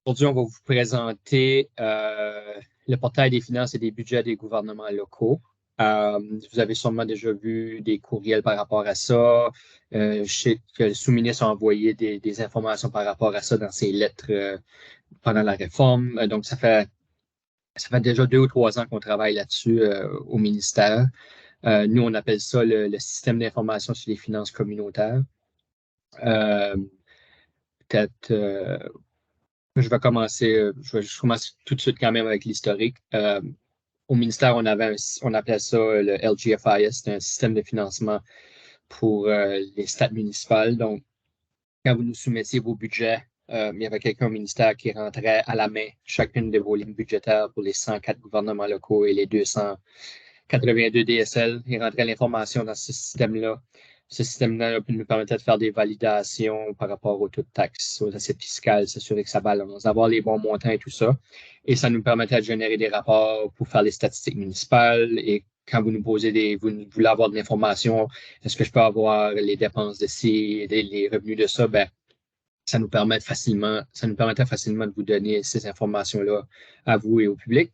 Aujourd'hui, on va vous présenter le portail des finances et des budgets des gouvernements locaux. Vous avez sûrement déjà vu des courriels par rapport à ça. Je sais que le sous-ministre a envoyé des informations par rapport à ça dans ses lettres pendant la réforme. Donc, ça fait déjà 2 ou 3 ans qu'on travaille là-dessus au ministère. Nous, on appelle ça le système d'information sur les finances communautaires. Peut-être je vais commencer tout de suite quand même avec l'historique. Au ministère, on appelait ça le LGFIS, c'est un système de financement pour les stats municipales. Donc, quand vous nous soumettiez vos budgets, il y avait quelqu'un au ministère qui rentrait à la main chacune de vos lignes budgétaires pour les 104 gouvernements locaux et les 282 DSL. Il rentrait l'information dans ce système-là. Ce système-là nous permettait de faire des validations par rapport aux taux de taxes, aux assiettes fiscales, s'assurer que ça balance, avoir les bons montants et tout ça. Et ça nous permettait de générer des rapports pour faire les statistiques municipales. Et quand vous nous posez vous voulez avoir de l'information, est-ce que je peux avoir les dépenses de ci, les revenus de ça? Ben, ça nous permettait facilement de vous donner ces informations-là à vous et au public.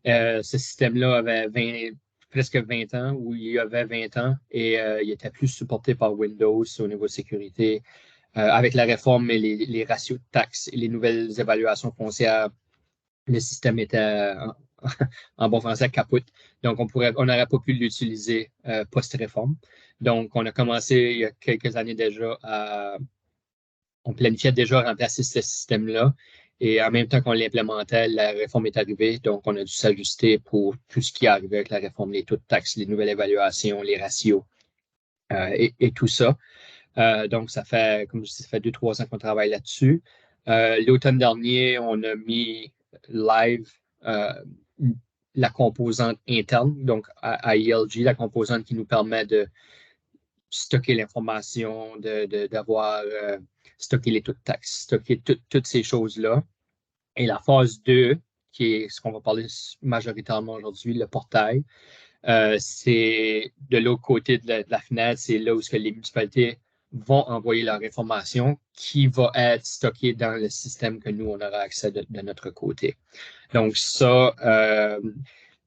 Ce système-là avait presque 20 ans, ou il y avait 20 ans, et il était plus supporté par Windows au niveau de sécurité. Avec la réforme et les ratios de taxes et les nouvelles évaluations foncières, le système était en bon français capote. Donc, on n'aurait pas pu l'utiliser post-réforme. Donc, on a commencé il y a quelques années déjà on planifiait déjà remplacer ce système-là. Et en même temps qu'on l'implémentait, la réforme est arrivée. Donc, on a dû s'ajuster pour tout ce qui arrivait avec la réforme, les taux de taxes, les nouvelles évaluations, les ratios et tout ça. Donc, comme je dis, ça fait 2, 3 ans qu'on travaille là-dessus. L'automne dernier, on a mis live la composante interne, donc à ELG, la composante qui nous permet de stocker l'information, d'avoir stocké les taux de taxes, stocker toutes ces choses-là. Et la phase 2, qui est ce qu'on va parler majoritairement aujourd'hui, le portail, c'est de l'autre côté de la fenêtre, c'est là où que les municipalités vont envoyer leur information qui va être stockée dans le système que nous, on aura accès de notre côté. Donc ça,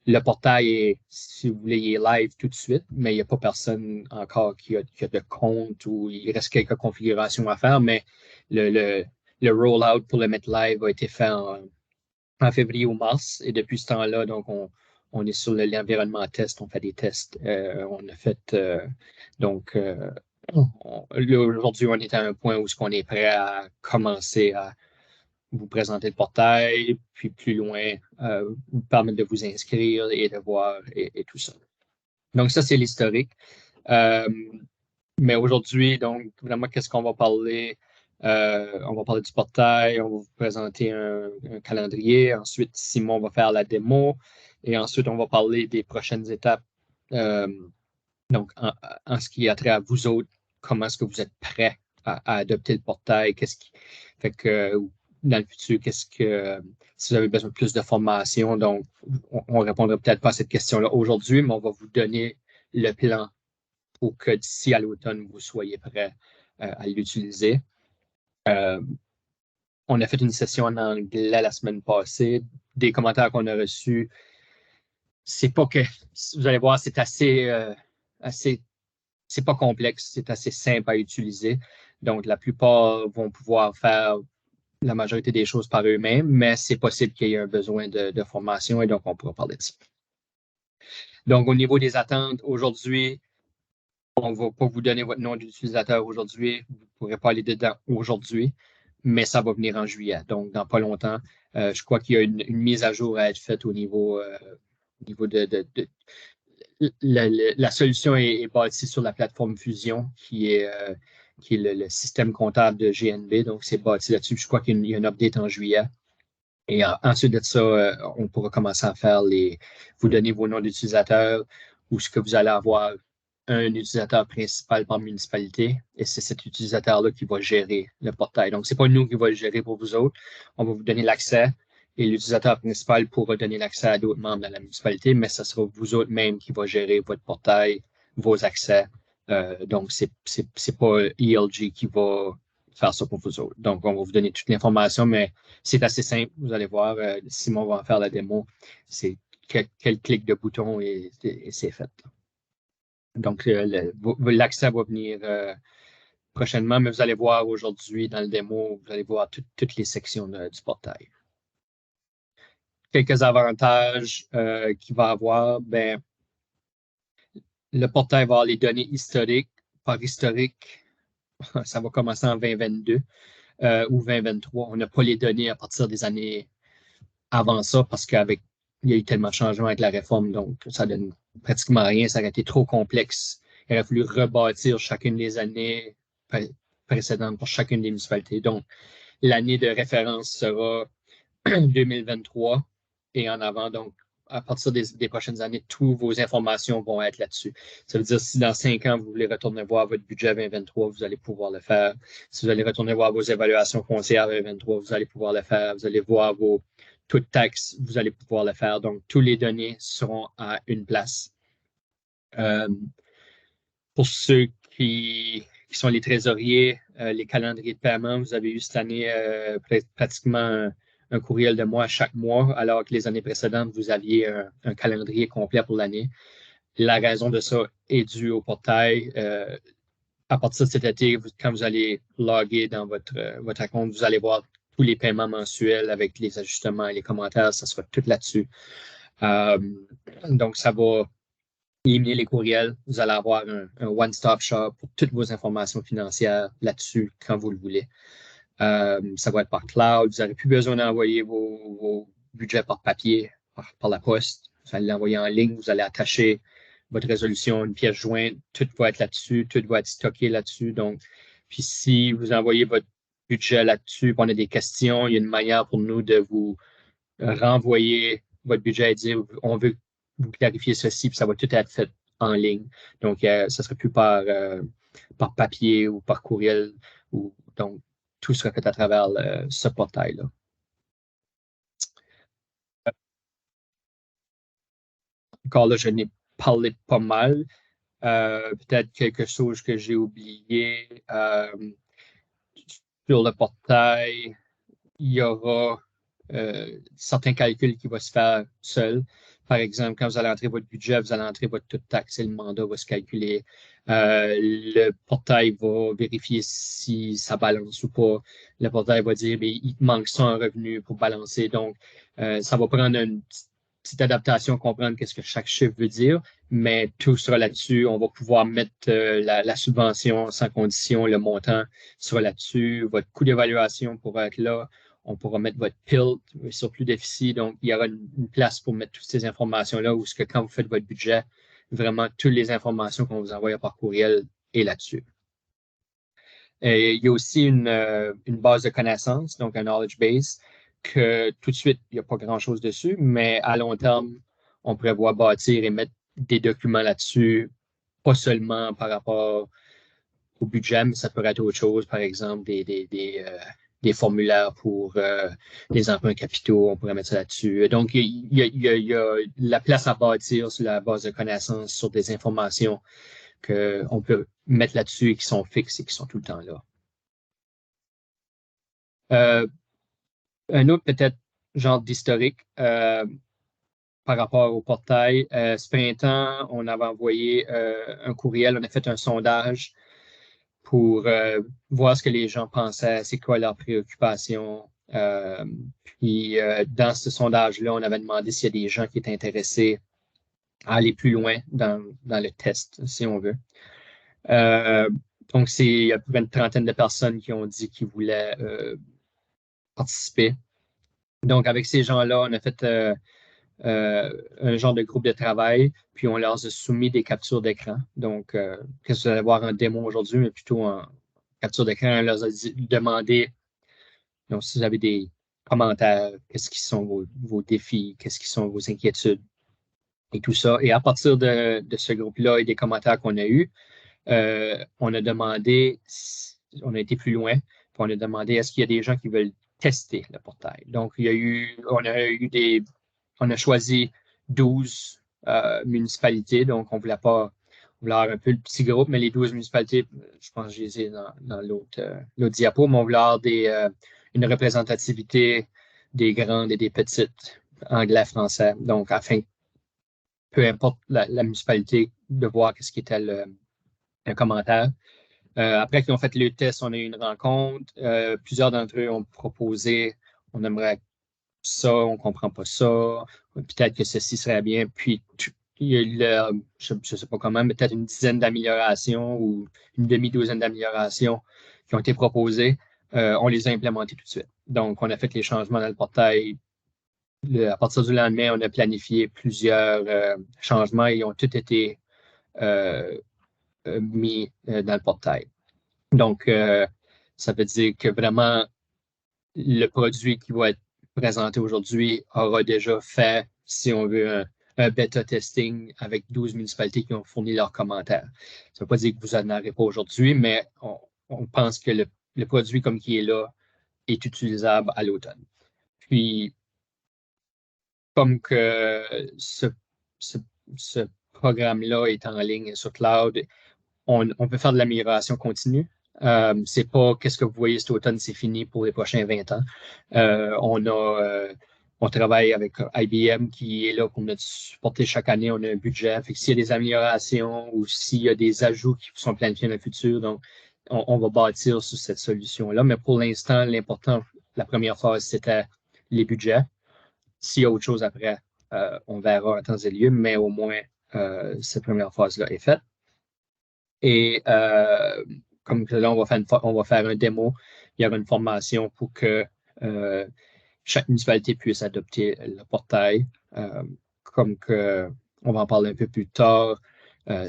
le portail est, si vous voulez, il est live tout de suite, mais il n'y a pas personne encore qui a de compte ou il reste quelques configurations à faire, mais le rollout pour le mettre live a été fait en février ou mars. Et depuis ce temps-là, donc, on est sur l'environnement test, on fait des tests. On a fait, donc, aujourd'hui, on est à un point où on est prêt à commencer à vous présenter le portail, puis plus loin, vous permettre de vous inscrire et de voir et tout ça. Donc, ça, c'est l'historique. Mais aujourd'hui, donc, vraiment, qu'est-ce qu'on va parler? On va parler du portail, on va vous présenter un calendrier. Ensuite, Simon va faire la démo. Et ensuite, on va parler des prochaines étapes. Donc, en ce qui a trait à vous autres, comment est-ce que vous êtes prêts à adopter le portail? Fait que dans le futur, si vous avez besoin de plus de formation, donc on ne répondra peut-être pas à cette question-là aujourd'hui, mais on va vous donner le plan pour que d'ici à l'automne, vous soyez prêts à l'utiliser. On a fait une session en anglais la semaine passée. Des commentaires qu'on a reçus, c'est pas que, vous allez voir, c'est c'est pas complexe, c'est assez simple à utiliser. Donc, la plupart vont pouvoir faire la majorité des choses par eux-mêmes, mais c'est possible qu'il y ait un besoin de formation et donc on pourra parler de ça. Donc, au niveau des attentes, aujourd'hui, on ne va pas vous donner votre nom d'utilisateur aujourd'hui. Vous ne pourrez pas aller dedans aujourd'hui, mais ça va venir en juillet. Donc, dans pas longtemps, je crois qu'il y a une mise à jour à être faite au niveau de la solution est bâtie sur la plateforme Fusion, qui est le système comptable de GNB. Donc, c'est bâti là-dessus. Je crois qu'il y a une update en juillet. Et ensuite de ça, on pourra commencer à faire vous donner vos noms d'utilisateurs ou ce que vous allez avoir un utilisateur principal par municipalité. Et c'est cet utilisateur-là qui va gérer le portail. Donc, c'est pas nous qui va le gérer pour vous autres. On va vous donner l'accès et l'utilisateur principal pourra donner l'accès à d'autres membres de la municipalité, mais ce sera vous autres même qui va gérer votre portail, vos accès. Donc, c'est pas ELG qui va faire ça pour vous autres. Donc, on va vous donner toute l'information, mais c'est assez simple. Vous allez voir, Simon va en faire la démo. C'est quel clic de bouton et c'est fait. Donc, l'accès va venir prochainement, mais vous allez voir aujourd'hui dans le démo, vous allez voir toutes les sections du portail. Quelques avantages qu'il va avoir, ben, le portail va avoir les données historiques. Par historique, ça va commencer en 2022 ou 2023. On n'a pas les données à partir des années avant ça parce qu'il y a eu tellement de changements avec la réforme, donc ça donne pratiquement rien. Ça aurait été trop complexe. Il aurait fallu rebâtir chacune des années précédentes pour chacune des municipalités. Donc, l'année de référence sera 2023 et en avant. Donc, à partir des prochaines années, toutes vos informations vont être là-dessus. Ça veut dire si dans 5 ans, vous voulez retourner voir votre budget 2023, vous allez pouvoir le faire. Si vous allez retourner voir vos évaluations foncières 2023, vous allez pouvoir le faire. Vous allez voir vos taux de taxes, vous allez pouvoir le faire. Donc, toutes les données seront à une place. Pour ceux qui sont les trésoriers, les calendriers de paiement, vous avez eu cette année pratiquement un courriel de moi chaque mois, alors que les années précédentes, vous aviez un calendrier complet pour l'année. La raison de ça est due au portail. À partir de cet été, quand vous allez loguer dans votre compte, vous allez voir tous les paiements mensuels avec les ajustements et les commentaires. Ça sera tout là-dessus. Donc, ça va éliminer les courriels. Vous allez avoir un one-stop shop pour toutes vos informations financières là-dessus quand vous le voulez. Ça va être par cloud. Vous n'aurez plus besoin d'envoyer vos budgets par papier, par la poste. Vous allez l'envoyer en ligne. Vous allez attacher votre résolution, une pièce jointe. Tout va être là-dessus. Tout va être stocké là-dessus. Donc, puis si vous envoyez votre budget là-dessus, on a des questions, il y a une manière pour nous de vous renvoyer votre budget et dire on veut vous clarifier ceci, puis ça va tout être fait en ligne. Donc, ça ne serait plus par papier ou par courriel. Donc, tout sera fait à travers ce portail-là. Encore là, je n'ai parlé pas mal. Peut-être quelque chose que j'ai oublié. Sur le portail, il y aura certains calculs qui vont se faire seuls. Par exemple, quand vous allez entrer votre budget, vous allez entrer votre taux de taxe et le mandat va se calculer. Le portail va vérifier si ça balance ou pas. Le portail va dire, mais il manque ça en revenu pour balancer. Donc, ça va prendre une petite adaptation, comprendre qu'est-ce que chaque chiffre veut dire, mais tout sera là-dessus. On va pouvoir mettre la subvention sans condition, le montant sera là-dessus. Votre coût d'évaluation pourra être là. On pourra mettre votre PILT, surplus déficit. Donc, il y aura une place pour mettre toutes ces informations-là où ce que quand vous faites votre budget, vraiment, toutes les informations qu'on vous envoie par courriel est là-dessus. Et il y a aussi une base de connaissances, donc un knowledge base, que tout de suite, il n'y a pas grand-chose dessus, mais à long terme, on prévoit bâtir et mettre des documents là-dessus, pas seulement par rapport au budget, mais ça pourrait être autre chose, par exemple, des formulaires pour les emprunts capitaux, on pourrait mettre ça là-dessus. Donc, il y a la place à bâtir sur la base de connaissances, sur des informations qu'on peut mettre là-dessus et qui sont fixes et qui sont tout le temps là. Un autre peut-être genre d'historique par rapport au portail. Ce printemps, on avait envoyé un courriel, on a fait un sondage pour voir ce que les gens pensaient, c'est quoi leurs préoccupations. Puis dans ce sondage-là, on avait demandé s'il y a des gens qui étaient intéressés à aller plus loin dans le test, si on veut. Donc, il y a à peu près une trentaine de personnes qui ont dit qu'ils voulaient participer. Donc, avec ces gens-là, on a fait un genre de groupe de travail, puis on leur a soumis des captures d'écran. Donc, qu'est-ce que vous allez voir en démo aujourd'hui, mais plutôt en capture d'écran, on leur a demandé, donc, si vous avez des commentaires, qu'est-ce qui sont vos défis, qu'est-ce qui sont vos inquiétudes et tout ça. Et à partir de ce groupe-là et des commentaires qu'on a eus, on a demandé, on a été plus loin, puis on a demandé est-ce qu'il y a des gens qui veulent tester le portail. Donc, on a choisi 12 municipalités, donc on vous voulez avoir un peu le petit groupe, mais les 12 municipalités, je pense que je les ai dans l'autre diapo, mais on voulait avoir une représentativité des grandes et des petites anglais-français. Donc, afin, peu importe la municipalité, de voir ce qui était le commentaire. Après qu'ils ont fait le test, on a eu une rencontre. Plusieurs d'entre eux ont proposé, on aimerait ça, on ne comprend pas ça, peut-être que ceci serait bien. Puis, il y a eu, je ne sais pas comment, mais peut-être une dizaine d'améliorations ou une demi-douzaine d'améliorations qui ont été proposées. On les a implémentées tout de suite. Donc, on a fait les changements dans le portail. À partir du lendemain, on a planifié plusieurs changements et ils ont tous été mis dans le portail. Donc, ça veut dire que vraiment, le produit qui va être présenté aujourd'hui aura déjà fait, si on veut, un bêta testing avec 12 municipalités qui ont fourni leurs commentaires. Ça ne veut pas dire que vous n'en aurez pas aujourd'hui, mais on pense que le produit comme qui est là est utilisable à l'automne. Puis, comme que ce programme-là est en ligne sur Cloud, on peut faire de l'amélioration continue. C'est pas qu'est-ce que vous voyez cet automne, c'est fini pour les prochains 20 ans. On travaille avec IBM qui est là pour nous supporter chaque année. On a un budget. Fait que s'il y a des améliorations ou s'il y a des ajouts qui sont planifiés dans le futur, donc on va bâtir sur cette solution-là. Mais pour l'instant, l'important, la première phase, c'était les budgets. S'il y a autre chose après, on verra en temps et lieu, mais au moins, cette première phase-là est faite. Et comme là, on va faire un démo. Il y aura une formation pour que chaque municipalité puisse adopter le portail. Comme que on va en parler un peu plus tard.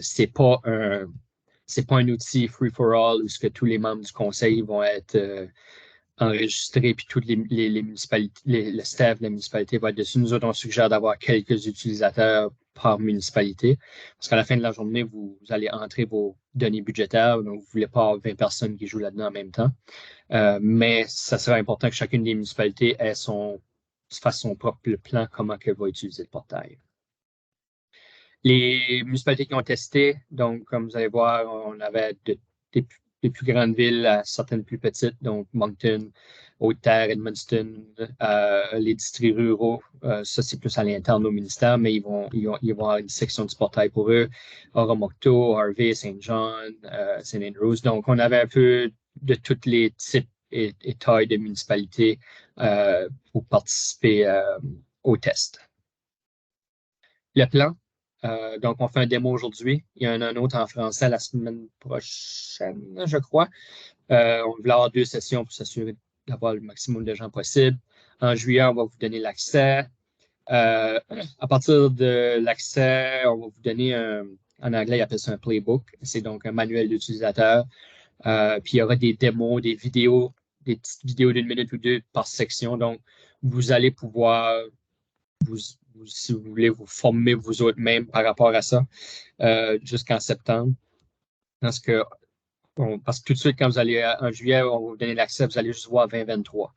C'est pas un outil free for all où ce que tous les membres du conseil vont être enregistrés, puis toutes les municipalités, le staff de la municipalité va être dessus. Nous autres, on suggère d'avoir quelques utilisateurs par municipalité. Parce qu'à la fin de la journée, vous allez entrer vos données budgétaires, donc vous ne voulez pas avoir 20 personnes qui jouent là-dedans en même temps. Mais ça serait important que chacune des municipalités fasse son propre plan, comment elle va utiliser le portail. Les municipalités qui ont testé, donc comme vous allez voir, on avait des plus grandes villes à certaines plus petites, donc Moncton, Haute-Terre, Edmundston, les districts ruraux, ça c'est plus à l'interne au ministère, mais ils vont avoir une section du portail pour eux. Oromocto, Harvey, Saint John, St. Andrews. Donc on avait un peu de tous les types et tailles de municipalités pour participer au test. Le plan. Donc, on fait un démo aujourd'hui. Il y en a un autre en français la semaine prochaine, je crois. On voulait avoir 2 sessions pour s'assurer d'avoir le maximum de gens possible. En juillet, on va vous donner l'accès. À partir de l'accès, on va vous donner en anglais, ils appellent ça un playbook. C'est donc un manuel d'utilisateur. Puis il y aura des démos, des petites vidéos d'1 minute ou 2 par section. Donc, vous allez pouvoir si vous voulez vous former vous autres même par rapport à ça, jusqu'en septembre. Parce que tout de suite, quand vous allez en juillet, on va vous donner l'accès, vous allez juste voir 2023.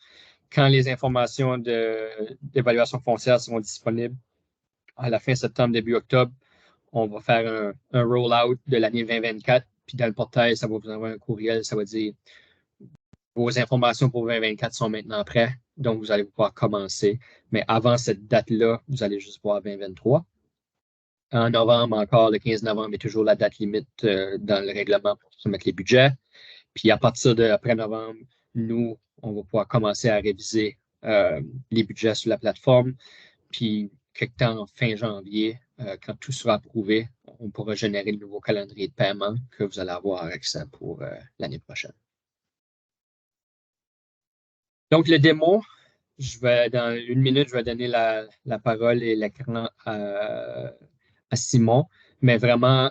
Quand les informations d'évaluation foncière seront disponibles à la fin septembre, début octobre, on va faire un roll-out de l'année 2024. Puis dans le portail, ça va vous envoyer un courriel, ça va dire vos informations pour 2024 sont maintenant prêtes, donc vous allez pouvoir commencer. Mais avant cette date-là, vous allez juste voir 2023. En novembre, encore, le 15 novembre est toujours la date limite dans le règlement pour soumettre les budgets. Puis à partir après novembre, nous, on va pouvoir commencer à réviser les budgets sur la plateforme. Puis quelque temps fin janvier, quand tout sera approuvé, on pourra générer le nouveau calendrier de paiement que vous allez avoir accès pour l'année prochaine. Donc, le démo, dans 1 minute, je vais donner la parole et l'écran à Simon, mais vraiment,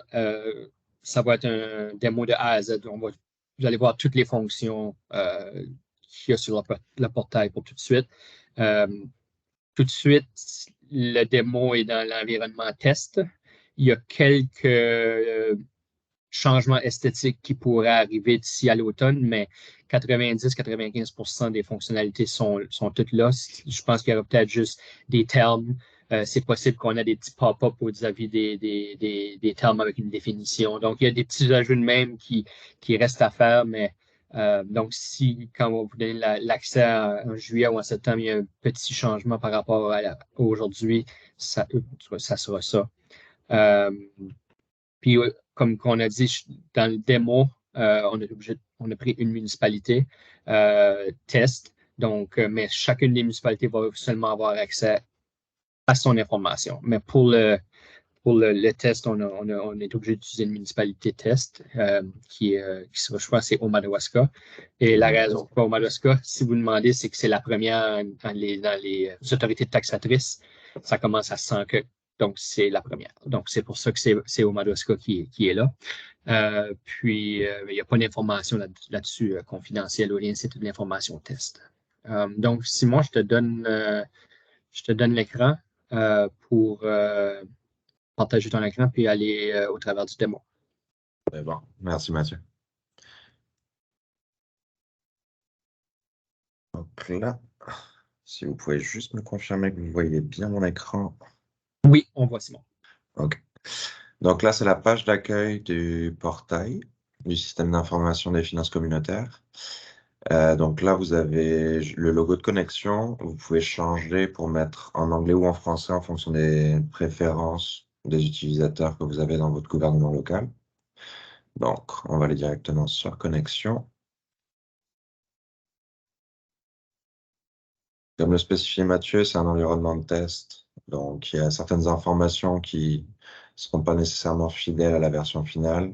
ça va être un démo de A à Z. Vous allez voir toutes les fonctions qu'il y a sur le portail pour tout de suite. Tout de suite, le démo est dans l'environnement test. Il y a quelques changements esthétiques qui pourraient arriver d'ici à l'automne, mais 90-95% des fonctionnalités sont toutes là. Je pense qu'il y aura peut-être juste des termes c'est possible qu'on ait des petits pop-up vis-à-vis des termes avec une définition. Donc, il y a des petits ajouts de même qui restent à faire, mais donc, si quand on vous donne l'accès en juillet ou en septembre, il y a un petit changement par rapport à aujourd'hui, ça sera ça. Euh, Puis, comme on a dit dans le démo, on a pris une municipalité test. Donc, mais chacune des municipalités va seulement avoir accès à son information. Mais pour le test, on est obligé d'utiliser une municipalité test qui sera, je pense, c'est au Madawaska. Et la raison pour au Madawaska, si vous demandez, c'est que c'est la première dans les autorités taxatrices. Ça commence à 100 que. Donc, c'est la première. Donc, c'est pour ça que c'est au Madawaska qui est là. Puis, il n'y a pas d'information là-dessus confidentielle ou rien, c'est toute l'information test. Donc, Simon, je te donne l'écran pour partager ton écran puis aller au travers du démo. C'est bon. Merci, Mathieu. Donc là, si vous pouvez juste me confirmer que vous voyez bien mon écran. Oui, on voit Simon. OK. Donc là, c'est la page d'accueil du portail du système d'information des finances communautaires. Donc là, vous avez le logo de connexion. Vous pouvez changer pour mettre en anglais ou en français en fonction des préférences des utilisateurs que vous avez dans votre gouvernement local. Donc, on va aller directement sur connexion. Comme le spécifiait Mathieu, c'est un environnement de test. Donc, il y a certaines informations qui ne seront pas nécessairement fidèles à la version finale,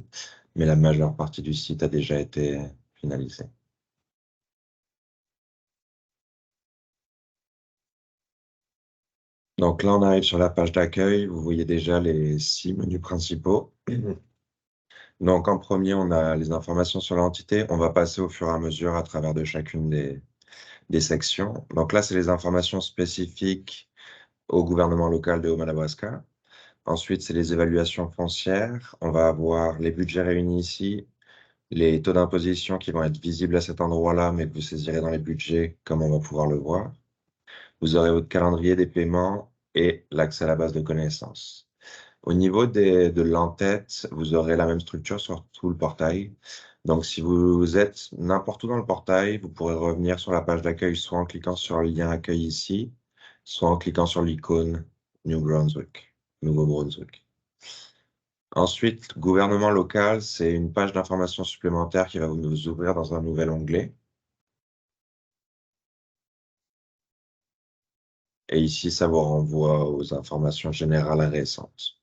mais la majeure partie du site a déjà été finalisée. Donc là, on arrive sur la page d'accueil. Vous voyez déjà les 6 menus principaux. Donc en premier, on a les informations sur l'entité. On va passer au fur et à mesure à travers de chacune des sections. Donc là, c'est les informations spécifiques au gouvernement local de Haut-Madawaska. Ensuite, c'est les évaluations foncières. On va avoir les budgets réunis ici, les taux d'imposition qui vont être visibles à cet endroit-là, mais que vous saisirez dans les budgets, comme on va pouvoir le voir. Vous aurez votre calendrier des paiements et l'accès à la base de connaissances. Au niveau de l'entête, vous aurez la même structure sur tout le portail. Donc, si vous êtes n'importe où dans le portail, vous pourrez revenir sur la page d'accueil soit en cliquant sur le lien accueil ici, soit en cliquant sur l'icône Nouveau-Brunswick. Ensuite, gouvernement local, c'est une page d'information supplémentaire qui va vous ouvrir dans un nouvel onglet. Et ici, ça vous renvoie aux informations générales récentes.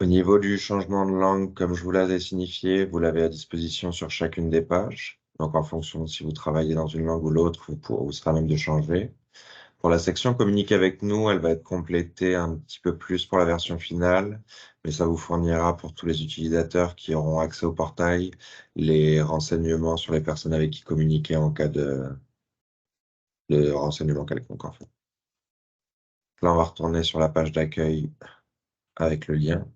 Au niveau du changement de langue, comme je vous l'avais signifié, vous l'avez à disposition sur chacune des pages. Donc, en fonction de si vous travaillez dans une langue ou l'autre, vous serez à même de changer. Pour la section communique avec nous, elle va être complétée un petit peu plus pour la version finale, mais ça vous fournira pour tous les utilisateurs qui auront accès au portail les renseignements sur les personnes avec qui communiquer en cas de renseignements quelconques en fait. Là, on va retourner sur la page d'accueil avec le lien.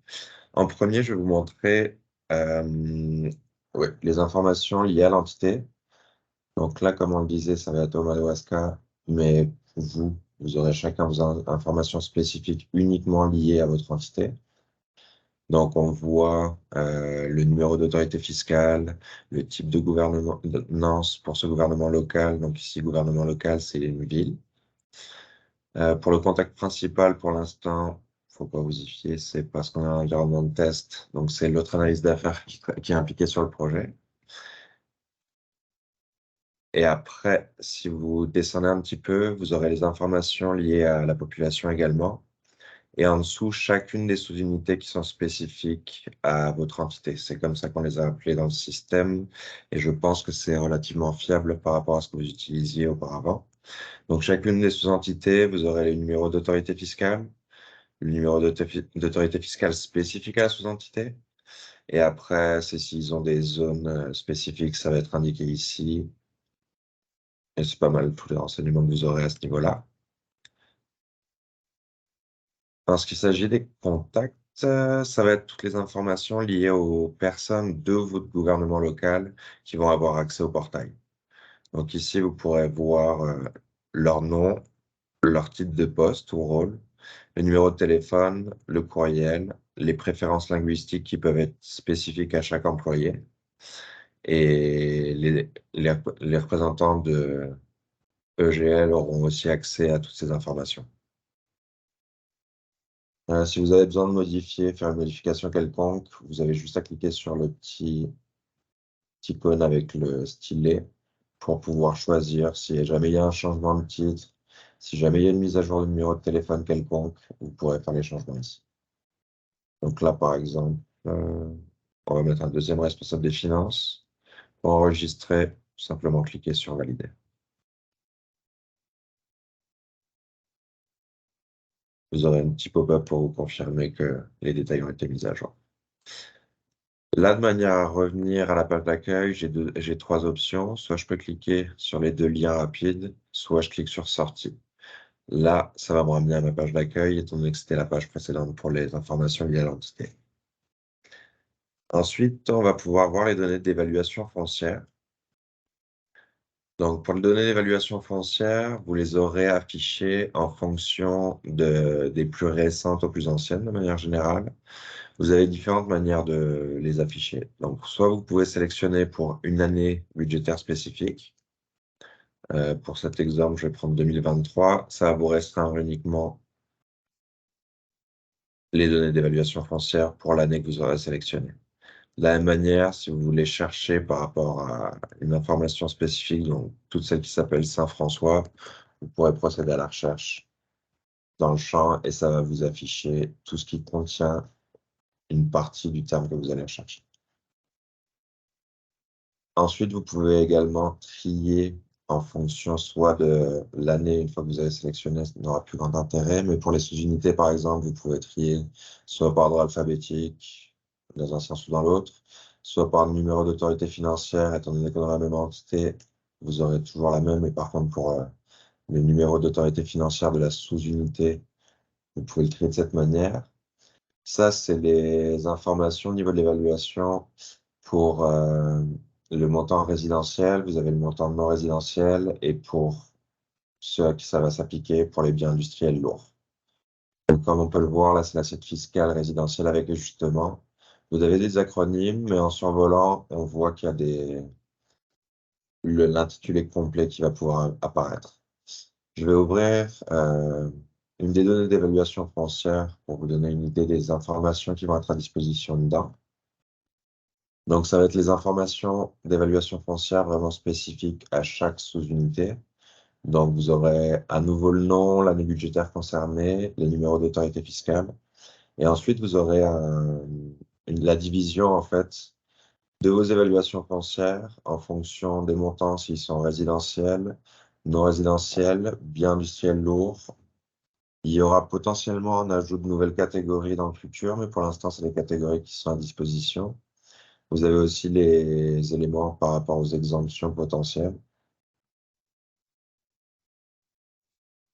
En premier, je vais vous montrer les informations liées à l'entité. Donc là, comme on le disait, ça va être au Madawaska, mais vous aurez chacun vos informations spécifiques uniquement liées à votre entité. Donc, on voit le numéro d'autorité fiscale, le type de gouvernance pour ce gouvernement local. Donc ici, gouvernement local, c'est une ville. Pour le contact principal, pour l'instant, faut pas vous y fier, c'est parce qu'on a un environnement de test. Donc, c'est l'autre analyse d'affaires qui est impliquée sur le projet. Et après, si vous descendez un petit peu, vous aurez les informations liées à la population également. Et en dessous, chacune des sous-unités qui sont spécifiques à votre entité. C'est comme ça qu'on les a appelées dans le système. Et je pense que c'est relativement fiable par rapport à ce que vous utilisiez auparavant. Donc, chacune des sous-entités, vous aurez le numéro d'autorité fiscale, le numéro d'autorité fiscale spécifique à la sous-entité. Et après, c'est s'ils ont des zones spécifiques, ça va être indiqué ici. Et c'est pas mal tous les renseignements que vous aurez à ce niveau-là. En ce qui s'agit des contacts, ça va être toutes les informations liées aux personnes de votre gouvernement local qui vont avoir accès au portail. Donc ici, vous pourrez voir leur nom, leur titre de poste ou rôle, le numéro de téléphone, le courriel, les préférences linguistiques qui peuvent être spécifiques à chaque employé et les représentants de EGL auront aussi accès à toutes ces informations. Si vous avez besoin de modifier, faire une modification quelconque, vous avez juste à cliquer sur le petit icône avec le stylet pour pouvoir choisir si jamais il y a un changement de titre, si jamais il y a une mise à jour de numéro de téléphone quelconque, vous pourrez faire les changements ici. Donc là, par exemple, on va mettre un deuxième responsable des finances. Pour enregistrer, simplement cliquer sur valider. Vous aurez un petit pop-up pour vous confirmer que les détails ont été mis à jour. Là, de manière à revenir à la page d'accueil, j'ai trois options. Soit je peux cliquer sur les deux liens rapides, soit je clique sur sortie. Là, ça va me ramener à ma page d'accueil, étant donné que c'était la page précédente pour les informations liées à l'entité. Ensuite, on va pouvoir voir les données d'évaluation foncière. Donc, pour les données d'évaluation foncière, vous les aurez affichées en fonction des plus récentes aux plus anciennes, de manière générale. Vous avez différentes manières de les afficher. Donc, soit vous pouvez sélectionner pour une année budgétaire spécifique. Pour cet exemple, je vais prendre 2023. Ça va vous restreindre uniquement les données d'évaluation foncière pour l'année que vous aurez sélectionnée. De la même manière, si vous voulez chercher par rapport à une information spécifique, donc toute celle qui s'appelle Saint-François, vous pourrez procéder à la recherche dans le champ et ça va vous afficher tout ce qui contient une partie du terme que vous allez chercher. Ensuite, vous pouvez également trier en fonction soit de l'année, une fois que vous avez sélectionné, ça n'aura plus grand intérêt, mais pour les sous-unités, par exemple, vous pouvez trier soit par ordre alphabétique, dans un sens ou dans l'autre, soit par le numéro d'autorité financière, étant donné que dans la même entité, vous aurez toujours la même, mais par contre, pour le numéro d'autorité financière de la sous-unité, vous pouvez le trier de cette manière. Ça, c'est les informations au niveau de l'évaluation pour le montant résidentiel, vous avez le montant non résidentiel et pour ceux à qui ça va s'appliquer pour les biens industriels lourds. Donc, comme on peut le voir, là, c'est l'assiette fiscale résidentielle avec ajustement. Vous avez des acronymes, mais en survolant, on voit qu'il y a l'intitulé complet qui va pouvoir apparaître. Je vais ouvrir une des données d'évaluation foncière pour vous donner une idée des informations qui vont être à disposition dedans. Donc, ça va être les informations d'évaluation foncière vraiment spécifiques à chaque sous-unité. Donc, vous aurez à nouveau le nom, l'année budgétaire concernée, les numéros d'autorité fiscale. Et ensuite, vous aurez la division, en fait, de vos évaluations foncières en fonction des montants, s'ils sont résidentiels, non résidentiels, biens industriels lourds. Il y aura potentiellement un ajout de nouvelles catégories dans le futur, mais pour l'instant, c'est les catégories qui sont à disposition. Vous avez aussi les éléments par rapport aux exemptions potentielles.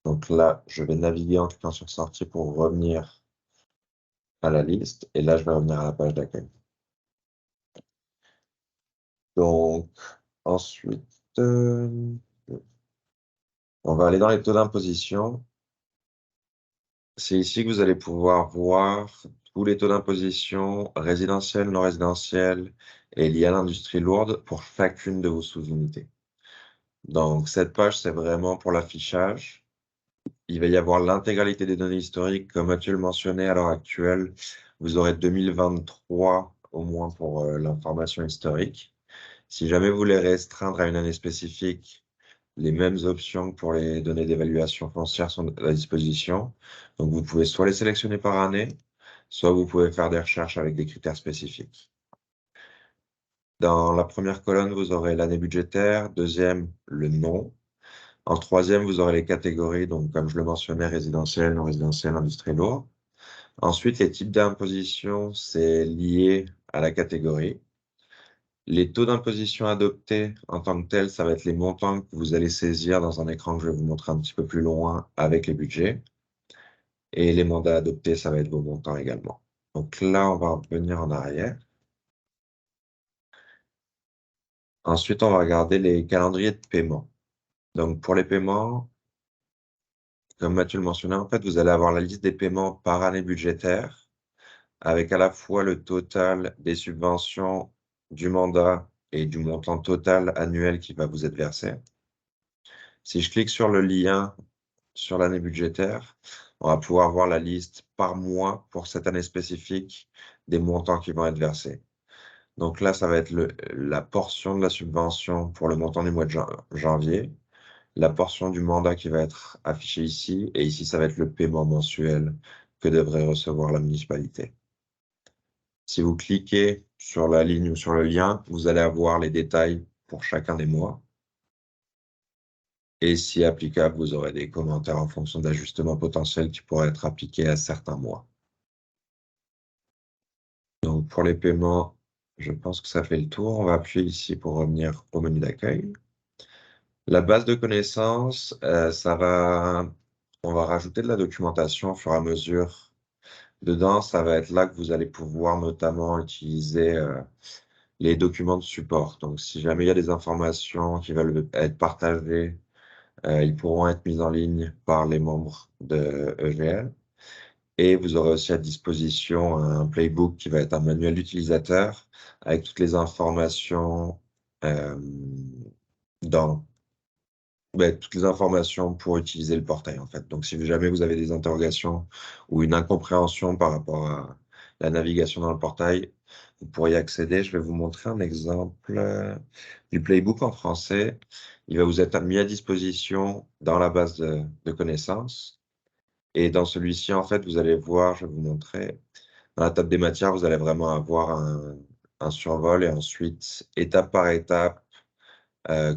Donc là, je vais naviguer en cliquant sur sortie pour revenir à la liste. Et là, je vais revenir à la page d'accueil. Donc, ensuite, on va aller dans les taux d'imposition. C'est ici que vous allez pouvoir voir tous les taux d'imposition résidentiels, non résidentiels et liés à l'industrie lourde pour chacune de vos sous-unités. Donc, cette page, c'est vraiment pour l'affichage. Il va y avoir l'intégralité des données historiques. Comme Mathieu le mentionnait, à l'heure actuelle, vous aurez 2023 au moins pour l'information historique. Si jamais vous voulez restreindre à une année spécifique, les mêmes options que pour les données d'évaluation foncière sont à disposition. Donc, vous pouvez soit les sélectionner par année, soit vous pouvez faire des recherches avec des critères spécifiques. Dans la première colonne, vous aurez l'année budgétaire, deuxième, le nom. En troisième, vous aurez les catégories, donc comme je le mentionnais, résidentiel, non résidentiel, industrie lourde. Ensuite, les types d'imposition, c'est lié à la catégorie. Les taux d'imposition adoptés en tant que tels, ça va être les montants que vous allez saisir dans un écran que je vais vous montrer un petit peu plus loin avec les budgets. Et les mandats adoptés, ça va être vos montants également. Donc là, on va revenir en arrière. Ensuite, on va regarder les calendriers de paiement. Donc, pour les paiements, comme Mathieu le mentionnait, en fait, vous allez avoir la liste des paiements par année budgétaire, avec à la fois le total des subventions du mandat et du montant total annuel qui va vous être versé. Si je clique sur le lien sur l'année budgétaire, on va pouvoir voir la liste par mois pour cette année spécifique des montants qui vont être versés. Donc là, ça va être la portion de la subvention pour le montant du mois de janvier, la portion du mandat qui va être affichée ici, et ici, ça va être le paiement mensuel que devrait recevoir la municipalité. Si vous cliquez sur la ligne ou sur le lien, vous allez avoir les détails pour chacun des mois. Et si applicable, vous aurez des commentaires en fonction d'ajustements potentiels qui pourraient être appliqués à certains mois. Donc pour les paiements, je pense que ça fait le tour. On va appuyer ici pour revenir au menu d'accueil. La base de connaissances, on va rajouter de la documentation au fur et à mesure. Dedans, ça va être là que vous allez pouvoir notamment utiliser les documents de support. Donc si jamais il y a des informations qui veulent être partagées, ils pourront être mis en ligne par les membres de EGL. Et vous aurez aussi à disposition un playbook qui va être un manuel d'utilisateur avec toutes les informations euh, dans toutes les informations pour utiliser le portail en fait. Donc si jamais vous avez des interrogations ou une incompréhension par rapport à la navigation dans le portail, vous pourriez accéder. Je vais vous montrer un exemple du playbook en français. Il va vous être mis à disposition dans la base de connaissances. Et dans celui-ci, en fait, vous allez voir, je vais vous montrer, dans la table des matières, vous allez vraiment avoir un survol et ensuite, étape par étape,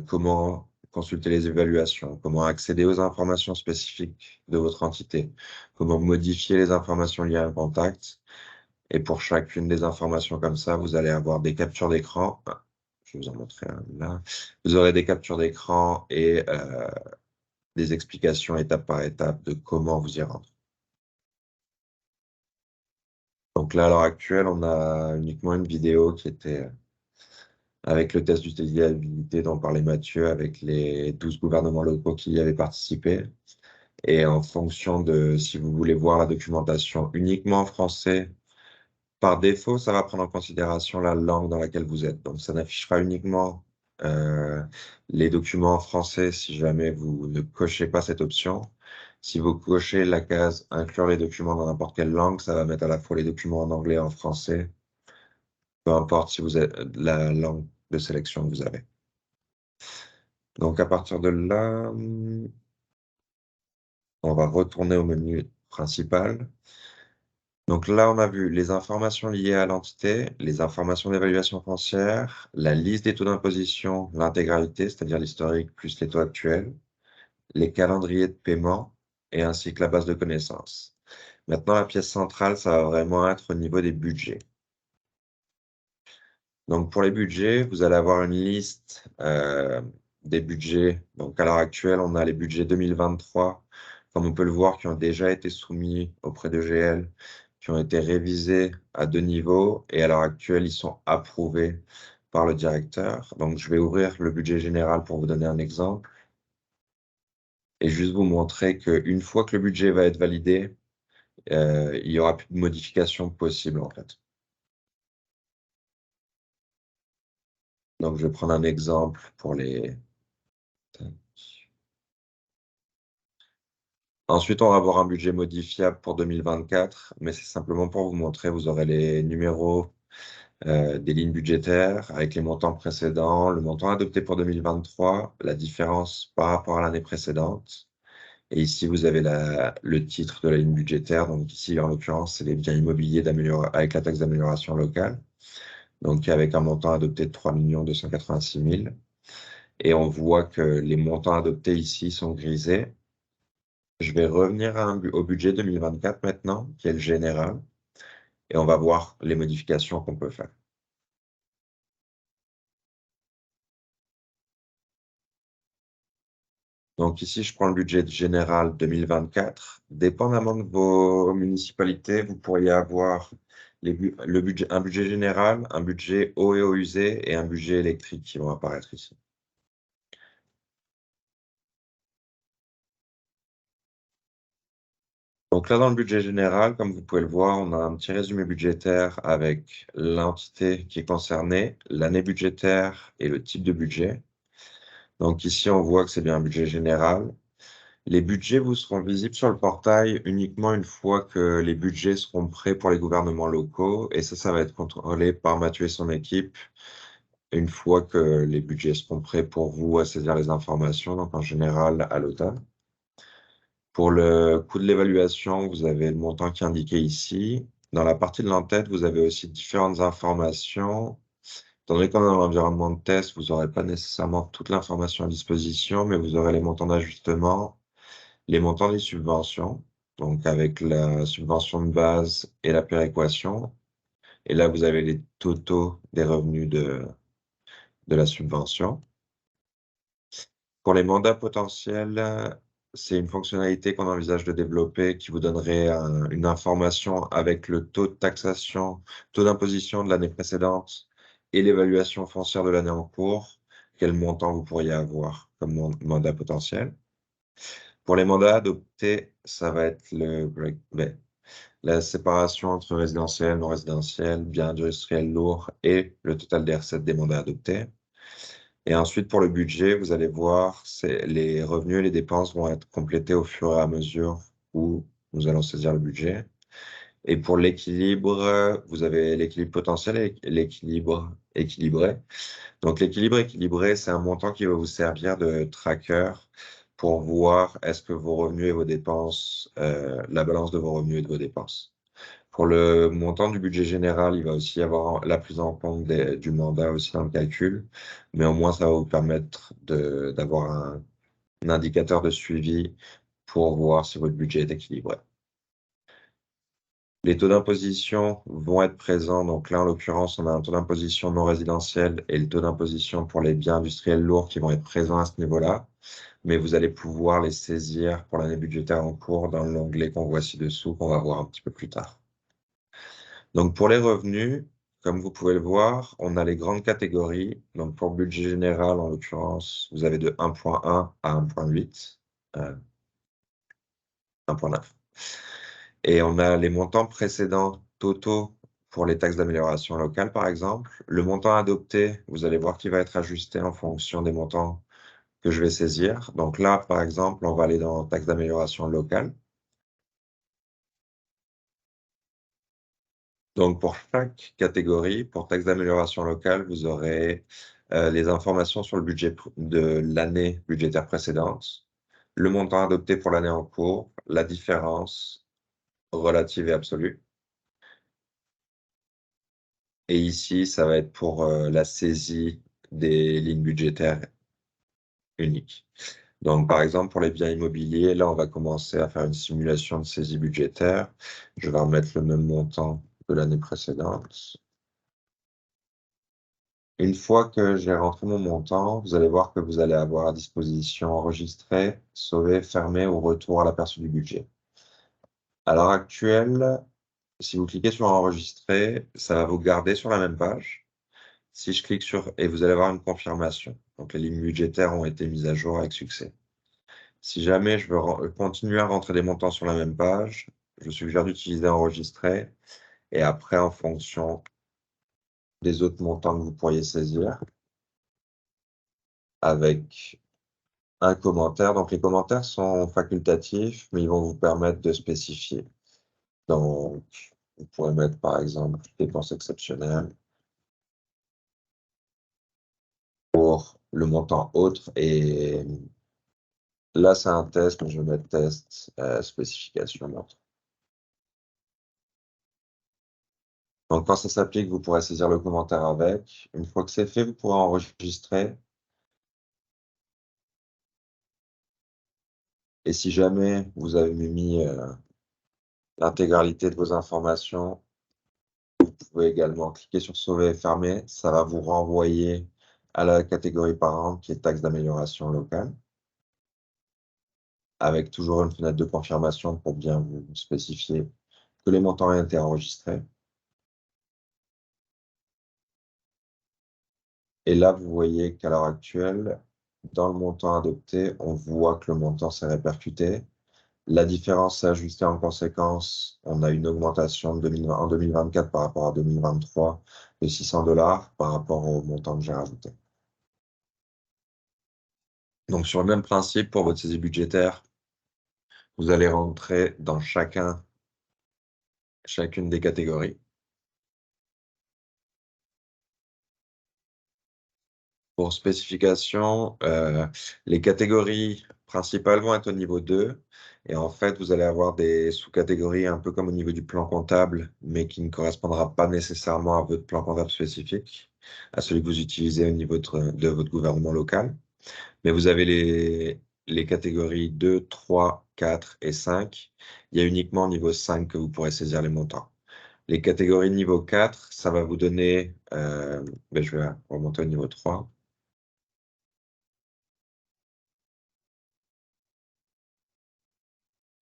comment consulter les évaluations, comment accéder aux informations spécifiques de votre entité, comment modifier les informations liées à un contact. Et pour chacune des informations comme ça, vous allez avoir des captures d'écran. Je vais vous en montrer un là. Vous aurez des captures d'écran et des explications étape par étape de comment vous y rendre. Donc là, à l'heure actuelle, on a uniquement une vidéo qui était avec le test d'utilisabilité dont parlait Mathieu, avec les 12 gouvernements locaux qui y avaient participé. Et en fonction de si vous voulez voir la documentation uniquement en français, par défaut, ça va prendre en considération la langue dans laquelle vous êtes. Donc, ça n'affichera uniquement euh, les documents en français si jamais vous ne cochez pas cette option. Si vous cochez la case inclure les documents dans n'importe quelle langue, ça va mettre à la fois les documents en anglais et en français, peu importe si vous êtes la langue de sélection que vous avez. Donc, à partir de là, on va retourner au menu principal. Donc là, on a vu les informations liées à l'entité, les informations d'évaluation foncière, la liste des taux d'imposition, l'intégralité, c'est-à-dire l'historique plus les taux actuels, les calendriers de paiement et ainsi que la base de connaissances. Maintenant, la pièce centrale, ça va vraiment être au niveau des budgets. Donc pour les budgets, vous allez avoir une liste des budgets. Donc à l'heure actuelle, on a les budgets 2023, comme on peut le voir, qui ont déjà été soumis auprès de GL, qui ont été révisés à 2 niveaux et à l'heure actuelle, ils sont approuvés par le directeur. Donc je vais ouvrir le budget général pour vous donner un exemple et juste vous montrer qu'une fois que le budget va être validé, il n'y aura plus de modifications possibles en fait. Donc je vais prendre un exemple pour les... Ensuite, on va avoir un budget modifiable pour 2024, mais c'est simplement pour vous montrer, vous aurez les numéros des lignes budgétaires avec les montants précédents, le montant adopté pour 2023, la différence par rapport à l'année précédente. Et ici, vous avez le titre de la ligne budgétaire. Donc ici, en l'occurrence, c'est les biens immobiliers avec la taxe d'amélioration locale. Donc avec un montant adopté de 3 286 000. Et on voit que les montants adoptés ici sont grisés. Je vais revenir au budget 2024 maintenant, qui est le général, et on va voir les modifications qu'on peut faire. Donc ici, je prends le budget général 2024. Dépendamment de vos municipalités, vous pourriez avoir un budget général, un budget eau et eau usée et un budget électrique qui vont apparaître ici. Donc là, dans le budget général, comme vous pouvez le voir, on a un petit résumé budgétaire avec l'entité qui est concernée, l'année budgétaire et le type de budget. Donc ici, on voit que c'est bien un budget général. Les budgets vous seront visibles sur le portail uniquement une fois que les budgets seront prêts pour les gouvernements locaux. Et ça va être contrôlé par Mathieu et son équipe une fois que les budgets seront prêts pour vous à saisir les informations, donc en général à l'automne. Pour le coût de l'évaluation, vous avez le montant qui est indiqué ici. Dans la partie de l'entête, vous avez aussi différentes informations. Étant donné qu'on est dans l'environnement de test, vous n'aurez pas nécessairement toute l'information à disposition, mais vous aurez les montants d'ajustement, les montants des subventions, donc avec la subvention de base et la péréquation. Et là, vous avez les totaux des revenus de la subvention. Pour les mandats potentiels, c'est une fonctionnalité qu'on envisage de développer qui vous donnerait une information avec le taux de taxation, taux d'imposition de l'année précédente et l'évaluation foncière de l'année en cours, quel montant vous pourriez avoir comme mandat potentiel. Pour les mandats adoptés, ça va être la séparation entre résidentiel, non résidentiel, bien industriel lourd et le total des recettes des mandats adoptés. Et ensuite, pour le budget, vous allez voir, les revenus et les dépenses vont être complétés au fur et à mesure où nous allons saisir le budget. Et pour l'équilibre, vous avez l'équilibre potentiel et l'équilibre équilibré. Donc, l'équilibre équilibré, c'est un montant qui va vous servir de tracker pour voir est-ce que vos revenus et vos dépenses, la balance de vos revenus et de vos dépenses. Pour le montant du budget général, il va aussi y avoir la prise en compte du mandat aussi dans le calcul, mais au moins ça va vous permettre d'avoir un indicateur de suivi pour voir si votre budget est équilibré. Les taux d'imposition vont être présents. Donc là, en l'occurrence, on a un taux d'imposition non résidentiel et le taux d'imposition pour les biens industriels lourds qui vont être présents à ce niveau-là. Mais vous allez pouvoir les saisir pour l'année budgétaire en cours dans l'onglet qu'on voit ci-dessous, qu'on va voir un petit peu plus tard. Donc pour les revenus, comme vous pouvez le voir, on a les grandes catégories. Donc pour le budget général, en l'occurrence, vous avez de 1.1 à 1.8, 1.9. Et on a les montants précédents totaux pour les taxes d'amélioration locale, par exemple. Le montant adopté, vous allez voir qu'il va être ajusté en fonction des montants que je vais saisir. Donc là, par exemple, on va aller dans taxes d'amélioration locale. Donc, pour chaque catégorie, pour taxe d'amélioration locale, vous aurez les informations sur le budget de l'année budgétaire précédente, le montant adopté pour l'année en cours, la différence relative et absolue. Et ici, ça va être pour la saisie des lignes budgétaires uniques. Donc, par exemple, pour les biens immobiliers, là, on va commencer à faire une simulation de saisie budgétaire. Je vais remettre le même montant que l'année précédente. Une fois que j'ai rentré mon montant, vous allez voir que vous allez avoir à disposition enregistrer, sauver, fermer ou retour à l'aperçu du budget. À l'heure actuelle, si vous cliquez sur enregistrer, ça va vous garder sur la même page. Si je clique sur, et vous allez avoir une confirmation. Donc les lignes budgétaires ont été mises à jour avec succès. Si jamais je veux continuer à rentrer des montants sur la même page, je suggère d'utiliser enregistrer. Et après, en fonction des autres montants que vous pourriez saisir, avec un commentaire. Donc, les commentaires sont facultatifs, mais ils vont vous permettre de spécifier. Donc, vous pourrez mettre, par exemple, dépenses exceptionnelles pour le montant autre. Et là, c'est un test, mais je vais mettre test spécification montant. Donc, quand ça s'applique, vous pourrez saisir le commentaire avec. Une fois que c'est fait, vous pourrez enregistrer. Et si jamais vous avez mis l'intégralité de vos informations, vous pouvez également cliquer sur sauver et fermer. Ça va vous renvoyer à la catégorie parente qui est taxe d'amélioration locale, avec toujours une fenêtre de confirmation pour bien vous spécifier que les montants ont été enregistrés. Et là, vous voyez qu'à l'heure actuelle, dans le montant adopté, on voit que le montant s'est répercuté. La différence s'est ajustée en conséquence. On a une augmentation en 2024 par rapport à 2023 de $600 par rapport au montant que j'ai rajouté. Donc, sur le même principe, pour votre saisie budgétaire, vous allez rentrer dans chacune des catégories. Pour spécification, les catégories principales vont être au niveau 2. Et en fait, vous allez avoir des sous-catégories un peu comme au niveau du plan comptable, mais qui ne correspondra pas nécessairement à votre plan comptable spécifique, à celui que vous utilisez au niveau de votre gouvernement local. Mais vous avez les catégories 2, 3, 4 et 5. Il y a uniquement au niveau 5 que vous pourrez saisir les montants. Les catégories niveau 4, ça va vous donner, je vais remonter au niveau 3.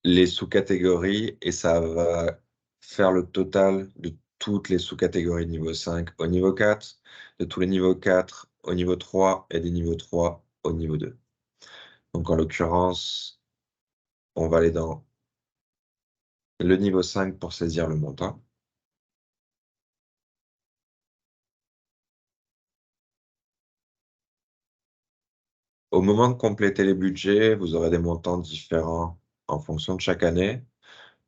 Les sous-catégories et ça va faire le total de toutes les sous-catégories de niveau 5 au niveau 4, de tous les niveaux 4 au niveau 3 et des niveaux 3 au niveau 2. Donc en l'occurrence, on va aller dans le niveau 5 pour saisir le montant. Au moment de compléter les budgets, vous aurez des montants différents en fonction de chaque année.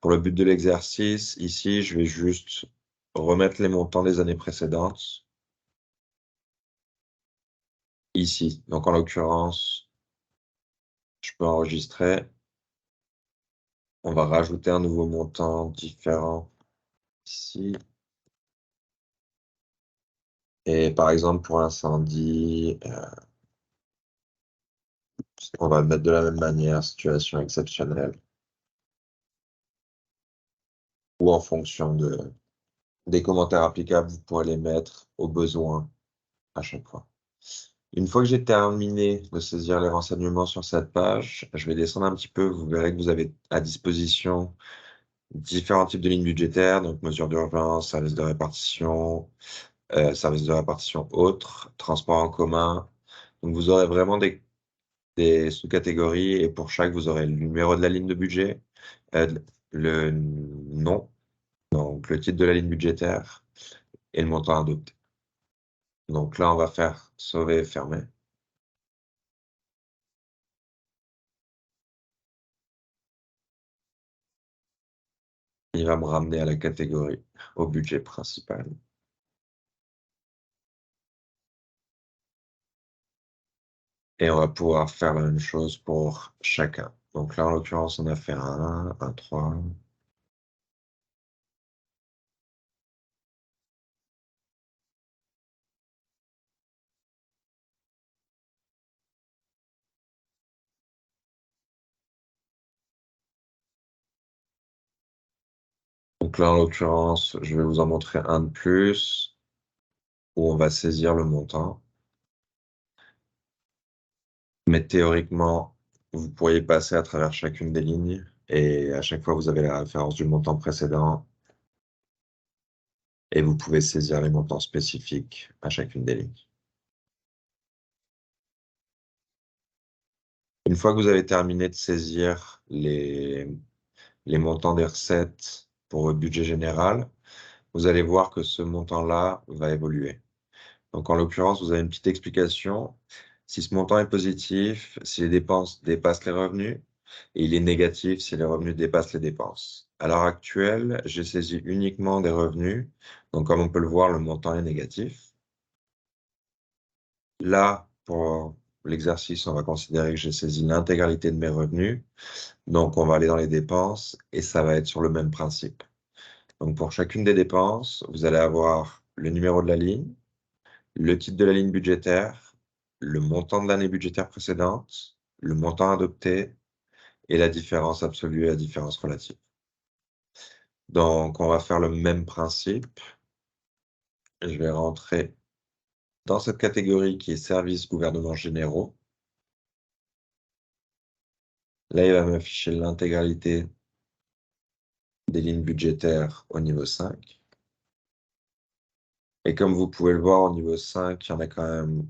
Pour le but de l'exercice, ici, je vais juste remettre les montants des années précédentes. Ici, donc en l'occurrence, je peux enregistrer. On va rajouter un nouveau montant différent ici. Et par exemple, pour l'incendie, on va le mettre de la même manière, situation exceptionnelle. Ou en fonction des commentaires applicables, vous pourrez les mettre au besoin à chaque fois. Une fois que j'ai terminé de saisir les renseignements sur cette page, je vais descendre un petit peu. Vous verrez que vous avez à disposition différents types de lignes budgétaires, donc mesures d'urgence, services de répartition autres, transport en commun. Donc vous aurez vraiment des sous-catégories et pour chaque, vous aurez le numéro de la ligne de budget, le nom, donc le titre de la ligne budgétaire et le montant adopté. Donc là, on va faire sauver et fermer. Il va me ramener à la catégorie, au budget principal. Et on va pouvoir faire la même chose pour chacun. Donc là, en l'occurrence, on a fait un 1, un 3. Donc là, en l'occurrence, je vais vous en montrer un de plus, où on va saisir le montant. Mais théoriquement, vous pourriez passer à travers chacune des lignes, et à chaque fois, vous avez la référence du montant précédent, et vous pouvez saisir les montants spécifiques à chacune des lignes. Une fois que vous avez terminé de saisir les montants des recettes pour votre budget général, vous allez voir que ce montant-là va évoluer. Donc, en l'occurrence, vous avez une petite explication. Si ce montant est positif, si les dépenses dépassent les revenus, et il est négatif si les revenus dépassent les dépenses. À l'heure actuelle, j'ai saisi uniquement des revenus. Donc, comme on peut le voir, le montant est négatif. Là, pour l'exercice, on va considérer que j'ai saisi l'intégralité de mes revenus. Donc, on va aller dans les dépenses et ça va être sur le même principe. Donc, pour chacune des dépenses, vous allez avoir le numéro de la ligne, le titre de la ligne budgétaire, le montant de l'année budgétaire précédente, le montant adopté et la différence absolue et la différence relative. Donc, on va faire le même principe. Je vais rentrer dans cette catégorie qui est services gouvernements généraux. Là, il va m'afficher l'intégralité des lignes budgétaires au niveau 5. Et comme vous pouvez le voir au niveau 5, il y en a quand même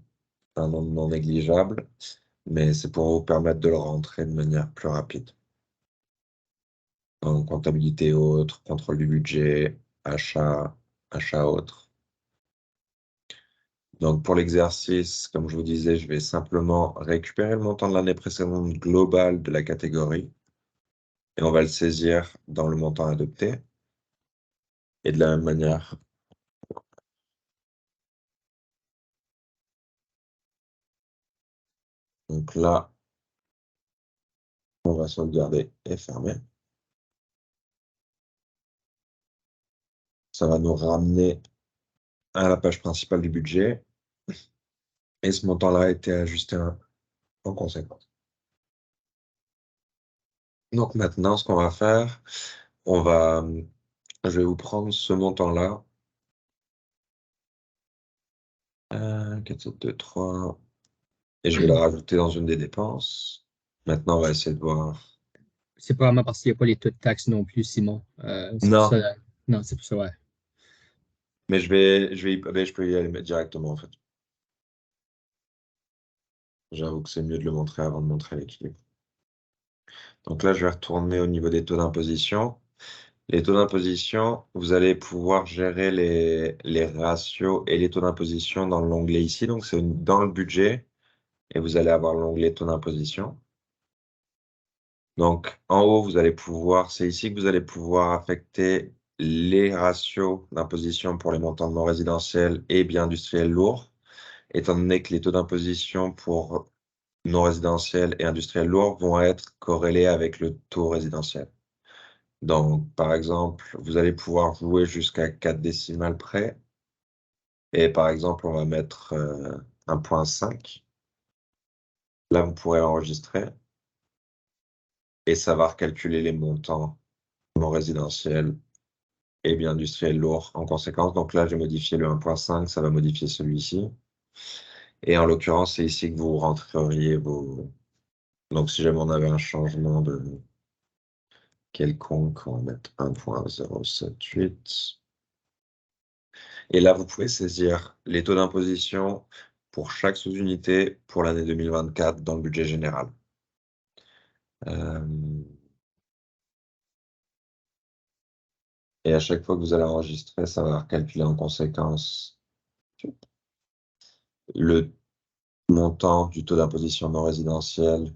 un nombre non négligeable, mais c'est pour vous permettre de le rentrer de manière plus rapide. Donc, comptabilité autre, contrôle du budget, achat, achat autre. Donc, pour l'exercice, comme je vous disais, je vais simplement récupérer le montant de l'année précédente global de la catégorie et on va le saisir dans le montant adopté. Et de la même manière, donc là, on va sauvegarder et fermer. Ça va nous ramener à la page principale du budget. Et ce montant-là a été ajusté en conséquence. Donc maintenant, ce qu'on va faire, je vais vous prendre ce montant-là. 4, 7, 2, 3. Et je vais le rajouter dans une des dépenses. Maintenant, on va essayer de voir. C'est probablement parce qu'il n'y a pas les taux de taxes non plus, Simon. C'est pour Non, ça. Non, c'est pour ça, ouais. mais je peux y aller directement, en fait. J'avoue que c'est mieux de le montrer avant de montrer l'équilibre. Donc là, je vais retourner au niveau des taux d'imposition. Les taux d'imposition, vous allez pouvoir gérer les ratios et les taux d'imposition dans l'onglet ici. Donc, c'est dans le budget et vous allez avoir l'onglet taux d'imposition. Donc, en haut, c'est ici que vous allez pouvoir affecter les ratios d'imposition pour les montants non résidentiels et biens industriels lourds, étant donné que les taux d'imposition pour non résidentiels et industriels lourds vont être corrélés avec le taux résidentiel. Donc, par exemple, vous allez pouvoir jouer jusqu'à 4 décimales près. Et par exemple, on va mettre 1,5. Là, vous pourrez enregistrer et ça va recalculer les montants non résidentiels et bien industriels lourds en conséquence. Donc là, j'ai modifié le 1,5, ça va modifier celui-ci. Et en l'occurrence, c'est ici que vous rentreriez vos... Donc si jamais on avait un changement de quelconque, on va mettre 1,078. Et là, vous pouvez saisir les taux d'imposition pour chaque sous-unité pour l'année 2024 dans le budget général. Euh, Et à chaque fois que vous allez enregistrer, ça va calculer en conséquence le montant du taux d'imposition non résidentiel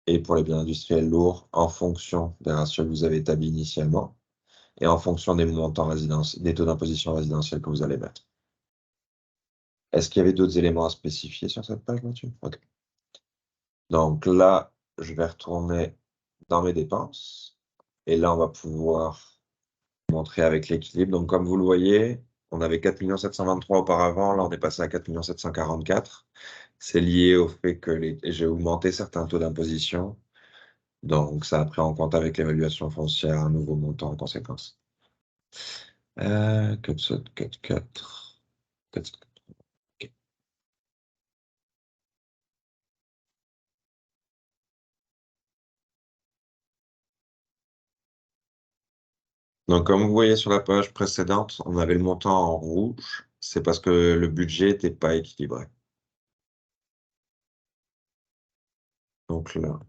et pour les biens industriels lourds en fonction des ratios que vous avez établis initialement et en fonction des des taux d'imposition résidentiels que vous allez mettre. Est-ce qu'il y avait d'autres éléments à spécifier sur cette page, Mathieu? Ok. Donc là, je vais retourner dans mes dépenses et là, on va pouvoir montrer avec l'équilibre. Donc, comme vous le voyez, on avait 4 723 auparavant, là, on est passé à 4 744. C'est lié au fait que j'ai augmenté certains taux d'imposition. Donc, ça a pris en compte avec l'évaluation foncière un nouveau montant en conséquence. 4, 7, 4, 4. 4, 7, 4. Ok. Donc, comme vous voyez sur la page précédente, on avait le montant en rouge. C'est parce que le budget n'était pas équilibré. Donc là,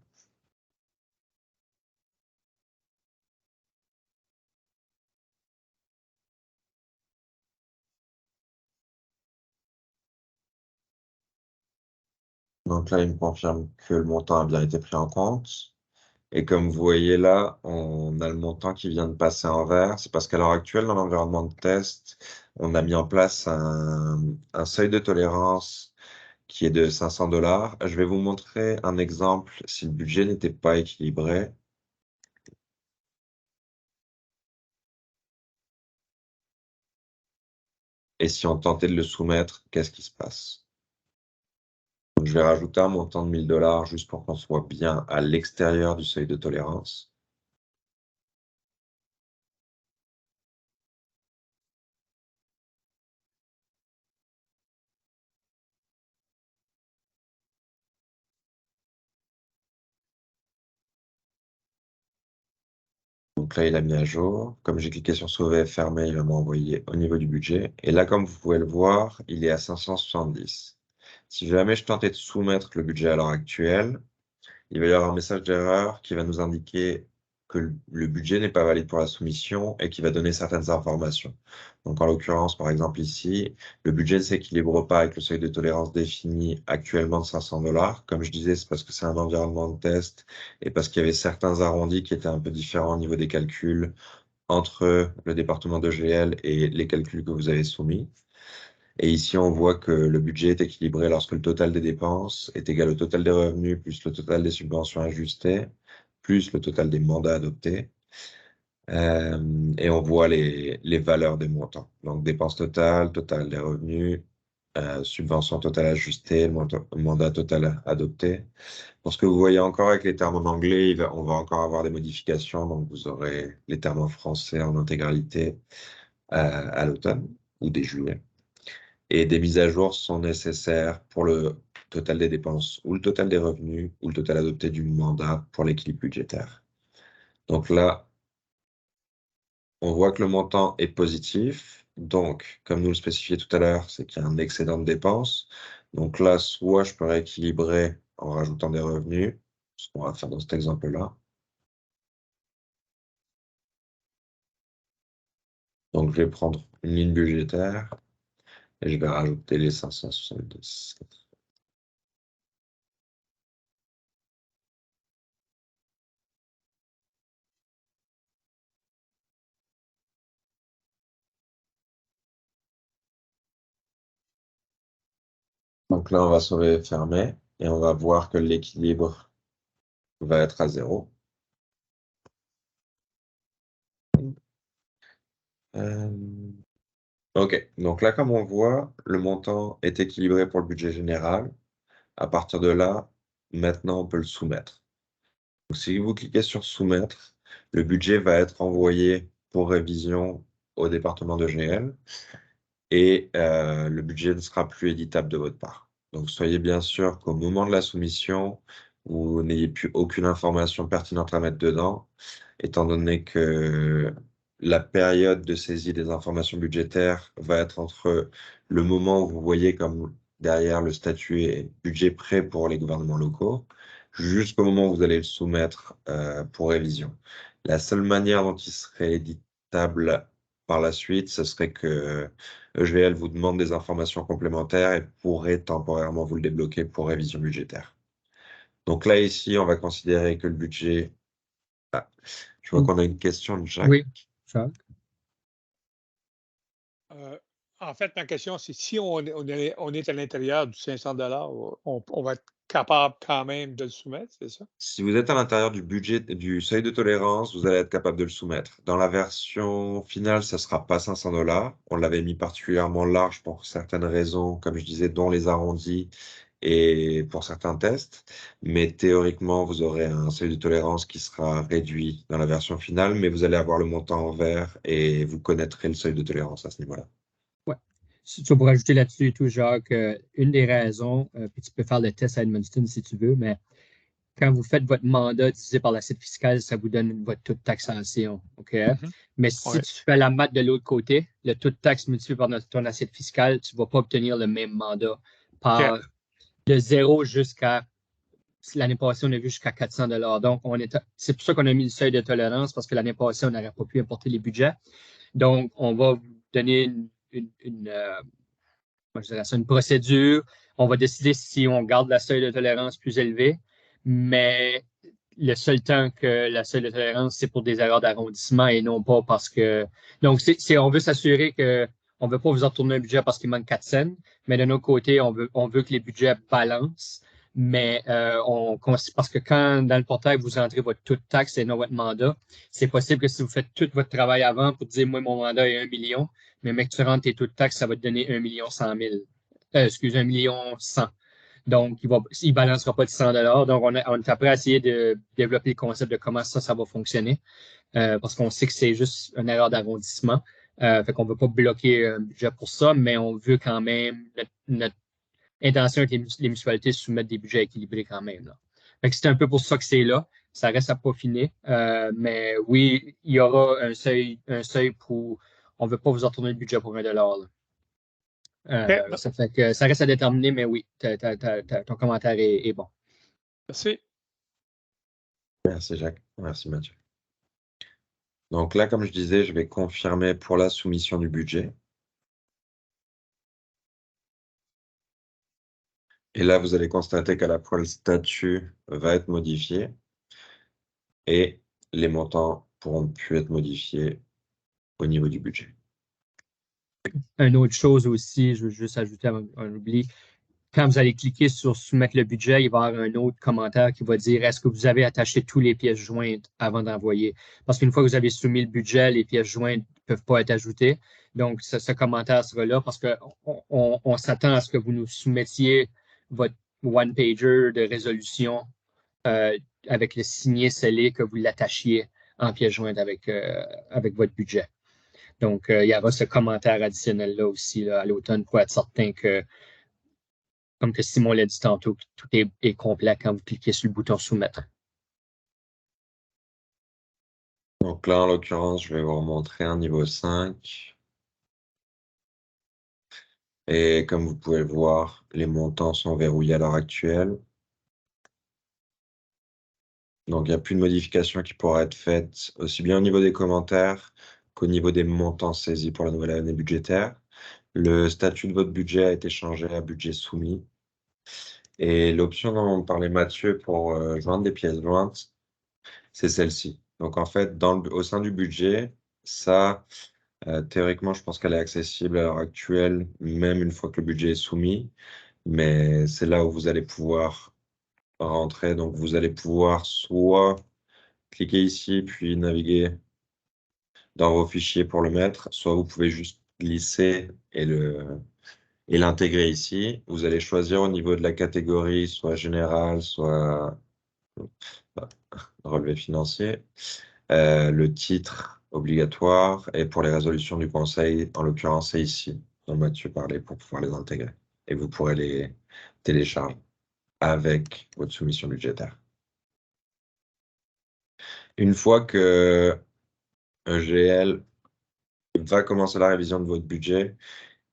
il me confirme que le montant a bien été pris en compte. Et comme vous voyez là, on a le montant qui vient de passer en vert. C'est parce qu'à l'heure actuelle, dans l'environnement de test, on a mis en place un seuil de tolérance qui est de 500 $. Je vais vous montrer un exemple si le budget n'était pas équilibré. Et si on tentait de le soumettre, qu'est-ce qui se passe? Donc, je vais rajouter un montant de 1 000 $ juste pour qu'on soit bien à l'extérieur du seuil de tolérance. Donc là, il a mis à jour. Comme j'ai cliqué sur sauver et fermer, il va m'envoyer au niveau du budget. Et là, comme vous pouvez le voir, il est à 570. Si jamais je tentais de soumettre le budget à l'heure actuelle, il va y avoir un message d'erreur qui va nous indiquer que le budget n'est pas valide pour la soumission et qui va donner certaines informations. Donc, en l'occurrence, par exemple ici, le budget ne s'équilibre pas avec le seuil de tolérance défini actuellement de 500 $. Comme je disais, c'est parce que c'est un environnement de test et parce qu'il y avait certains arrondis qui étaient un peu différents au niveau des calculs entre le département de GL et les calculs que vous avez soumis. Et ici, on voit que le budget est équilibré lorsque le total des dépenses est égal au total des revenus plus le total des subventions ajustées, plus le total des mandats adoptés. Et on voit les valeurs des montants. Donc, dépenses totales, total des revenus, subvention totale ajustée, mandat total adopté. Pour ce que vous voyez encore avec les termes en anglais, on va encore avoir des modifications. Donc, vous aurez les termes en français en intégralité à l'automne ou dès juillet. Et des mises à jour sont nécessaires pour le total des dépenses ou le total des revenus ou le total adopté du mandat pour l'équilibre budgétaire. Donc là, on voit que le montant est positif. Donc, comme nous le spécifiait tout à l'heure, c'est qu'il y a un excédent de dépenses. Donc là, soit je peux rééquilibrer en rajoutant des revenus, ce qu'on va faire dans cet exemple-là. Donc, je vais prendre une ligne budgétaire et je vais rajouter les 570. Donc là, on va sauver et fermer et on va voir que l'équilibre va être à 0. OK, donc là, comme on voit, le montant est équilibré pour le budget général. À partir de là, maintenant, on peut le soumettre. Donc, si vous cliquez sur soumettre, le budget va être envoyé pour révision au département de GL et le budget ne sera plus éditable de votre part. Donc, soyez bien sûr qu'au moment de la soumission, vous n'ayez plus aucune information pertinente à mettre dedans, étant donné que la période de saisie des informations budgétaires va être entre le moment où vous voyez comme derrière le statut est budget prêt pour les gouvernements locaux, jusqu'au moment où vous allez le soumettre pour révision. La seule manière dont il serait éditable par la suite, ce serait que EGL vous demande des informations complémentaires et pourrait temporairement vous le débloquer pour révision budgétaire. Donc là, ici, on va considérer que le budget... Ah, je vois qu'on a une question de Jacques. Oui, Jacques. En fait, ma question, c'est si on est à l'intérieur du 500 on va être capable quand même de le soumettre, c'est ça? Si vous êtes à l'intérieur du budget, du seuil de tolérance, vous allez être capable de le soumettre. Dans la version finale, ça ne sera pas 500 $. On l'avait mis particulièrement large pour certaines raisons, comme je disais, dont les arrondis et pour certains tests. Mais théoriquement, vous aurez un seuil de tolérance qui sera réduit dans la version finale, mais vous allez avoir le montant en vert et vous connaîtrez le seuil de tolérance à ce niveau-là. Ouais. Si tu pourrais ajouter là-dessus et tout, Jacques, une des raisons, puis tu peux faire le test à Edmundston si tu veux, mais quand vous faites votre mandat divisé par l'assiette fiscale, ça vous donne votre taux de taxation. OK? Mais si Ouais. tu fais la maths de l'autre côté, le taux de taxe multiplié par ton assiette fiscale, tu ne vas pas obtenir le même mandat. Par de 0 jusqu'à l'année passée, on a vu jusqu'à 400 $. Donc, c'est pour ça qu'on a mis le seuil de tolérance, parce que l'année passée, on n'aurait pas pu importer les budgets. Donc, on va vous donner moi, je dirais ça, une procédure. On va décider si on garde la seuil de tolérance plus élevée, mais le seul temps que la seuil de tolérance, c'est pour des erreurs d'arrondissement et non pas parce que. Donc, on veut s'assurer que on ne veut pas vous en retourner un budget parce qu'il manque 4 cents, mais de notre côté, on veut que les budgets balancent. Mais parce que quand dans le portail, vous entrez votre taux de taxe et non votre mandat, c'est possible que si vous faites tout votre travail avant pour dire, moi, mon mandat est 1 million, mais mec, tu rentres tes taux de taxe, ça va te donner 1 million 100 000. Excuse, 1 million 100. Donc, il ne balancera pas de 100 $. Donc, on est après à essayer de développer le concept de comment ça va fonctionner, parce qu'on sait que c'est juste une erreur d'arrondissement. Fait qu'on ne veut pas bloquer un budget pour ça, mais on veut quand même, notre intention avec les municipalités soumettre des budgets équilibrés quand même. Là. Fait que c'est un peu pour ça que c'est là. Ça reste à peaufiner. Mais oui, il y aura un seuil pour. On ne veut pas vous retourner le budget pour 1 $. Là. OK, Ça fait que ça reste à déterminer, mais oui, ton commentaire est bon. merci. Merci Jacques, merci Mathieu. Donc là, comme je disais, je vais confirmer pour la soumission du budget. Et là, vous allez constater qu'à la fois le statut va être modifié et les montants pourront plus être modifiés au niveau du budget. Une autre chose aussi, je veux juste ajouter un oubli. Quand vous allez cliquer sur soumettre le budget, il va y avoir un autre commentaire qui va dire est-ce que vous avez attaché toutes les pièces jointes avant d'envoyer? Parce qu'une fois que vous avez soumis le budget, les pièces jointes ne peuvent pas être ajoutées. Donc, ce commentaire sera là parce qu'on s'attend à ce que vous nous soumettiez votre one-pager de résolution avec le signé scellé que vous l'attachiez en pièce jointe avec votre budget. Donc, il y aura ce commentaire additionnel-là aussi là, à l'automne pour être certain que comme que Simon l'a dit tantôt, tout est complet quand vous cliquez sur le bouton soumettre. Donc là, en l'occurrence, je vais vous remontrer un niveau 5. Et comme vous pouvez le voir, les montants sont verrouillés à l'heure actuelle. Donc, il n'y a plus de modifications qui pourraient être faites, aussi bien au niveau des commentaires qu'au niveau des montants saisis pour la nouvelle année budgétaire. Le statut de votre budget a été changé à budget soumis. Et l'option dont parlait Mathieu pour joindre des pièces jointes, c'est celle-ci. Donc, en fait, au sein du budget, ça, théoriquement, je pense qu'elle est accessible à l'heure actuelle, même une fois que le budget est soumis. Mais c'est là où vous allez pouvoir rentrer. Donc, vous allez pouvoir soit cliquer ici, puis naviguer dans vos fichiers pour le mettre, soit vous pouvez juste glisser et l'intégrer ici. Vous allez choisir au niveau de la catégorie, soit général, soit relevé financier, le titre obligatoire, et pour les résolutions du conseil, en l'occurrence, c'est ici dont Mathieu parlait pour pouvoir les intégrer. Et vous pourrez les télécharger avec votre soumission budgétaire. Une fois que EGL va commencer la révision de votre budget,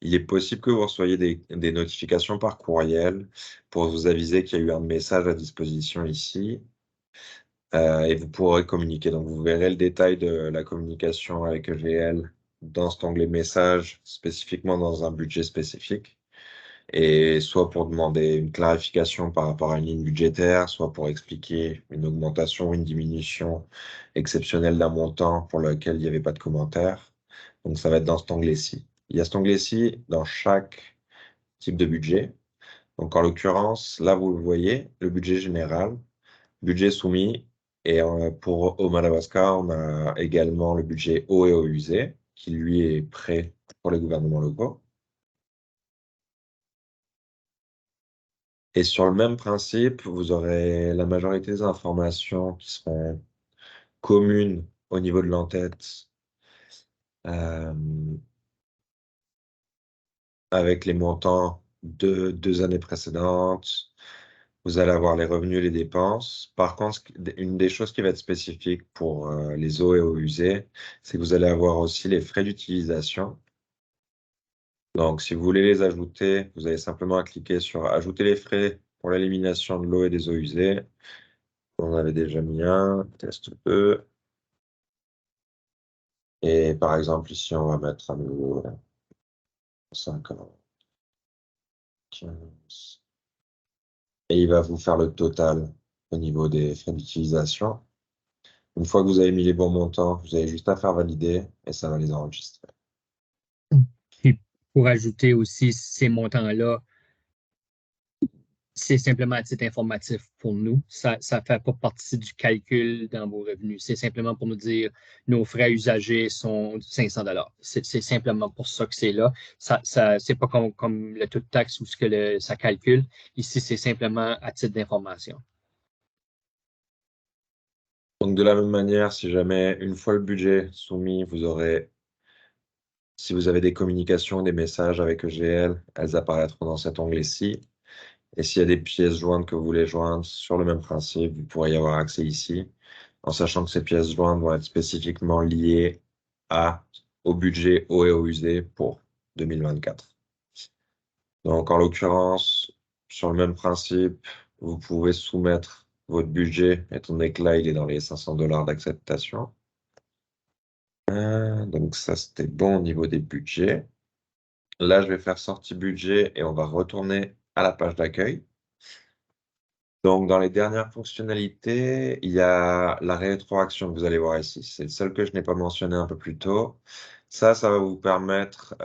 il est possible que vous reçoiez des notifications par courriel pour vous aviser qu'il y a eu un message à disposition ici. Et vous pourrez communiquer. Donc, vous verrez le détail de la communication avec EGL dans cet onglet message, spécifiquement dans un budget spécifique. Et soit pour demander une clarification par rapport à une ligne budgétaire, soit pour expliquer une augmentation ou une diminution exceptionnelle d'un montant pour lequel il n'y avait pas de commentaire. Donc, ça va être dans cet onglet-ci. Il y a cet onglet-ci dans chaque type de budget. Donc, en l'occurrence, là, vous le voyez, le budget général, budget soumis. Et pour au Madawaska, on a également le budget eau et eau usée, qui lui est prêt pour les gouvernements locaux. Et sur le même principe, vous aurez la majorité des informations qui seront communes au niveau de l'entête, avec les montants de 2 années précédentes. Vous allez avoir les revenus et les dépenses. Par contre, une des choses qui va être spécifique pour les eaux et eaux usées, c'est que vous allez avoir aussi les frais d'utilisation. Donc, si vous voulez les ajouter, vous avez simplement à cliquer sur « Ajouter les frais pour l'élimination de l'eau et des eaux usées ». On avait déjà mis un, test 2. Et par exemple, ici, on va mettre à nouveau 50, 15. Et il va vous faire le total au niveau des frais d'utilisation. Une fois que vous avez mis les bons montants, vous avez juste à faire valider et ça va les enregistrer. Puis pour ajouter aussi ces montants-là, c'est simplement à titre informatif pour nous. Ça ne fait pas partie du calcul dans vos revenus. C'est simplement pour nous dire nos frais usagers sont 500 $. C'est simplement pour ça que c'est là. C'est pas comme le taux de taxe ou ce que ça calcule. Ici, c'est simplement à titre d'information. Donc, de la même manière, si jamais, une fois le budget soumis, si vous avez des communications, des messages avec EGL, elles apparaîtront dans cet onglet-ci. Et s'il y a des pièces jointes que vous voulez joindre sur le même principe, vous pourrez y avoir accès ici, en sachant que ces pièces jointes vont être spécifiquement liées au budget eau et eau usée pour 2024. Donc, en l'occurrence, sur le même principe, vous pouvez soumettre votre budget, étant donné que là, il est dans les 500 $ d'acceptation. Donc, ça, c'était bon au niveau des budgets. Là, je vais faire sortie budget et on va retourner à la page d'accueil. Donc, dans les dernières fonctionnalités, il y a la rétroaction que vous allez voir ici. C'est le seul que je n'ai pas mentionné un peu plus tôt. Ça va vous permettre,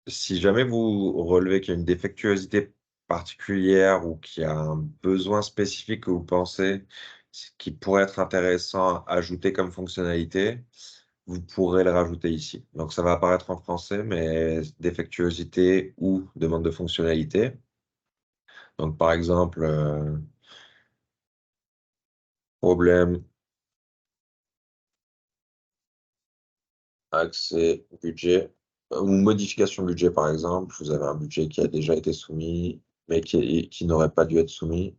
si jamais vous relevez qu'il y a une défectuosité particulière ou qu'il y a un besoin spécifique que vous pensez qui pourrait être intéressant à ajouter comme fonctionnalité, vous pourrez le rajouter ici. Donc, ça va apparaître en français, mais défectuosité ou demande de fonctionnalité. Donc, par exemple, problème, accès, budget, ou modification budget, par exemple. Vous avez un budget qui a déjà été soumis, mais qui n'aurait pas dû être soumis.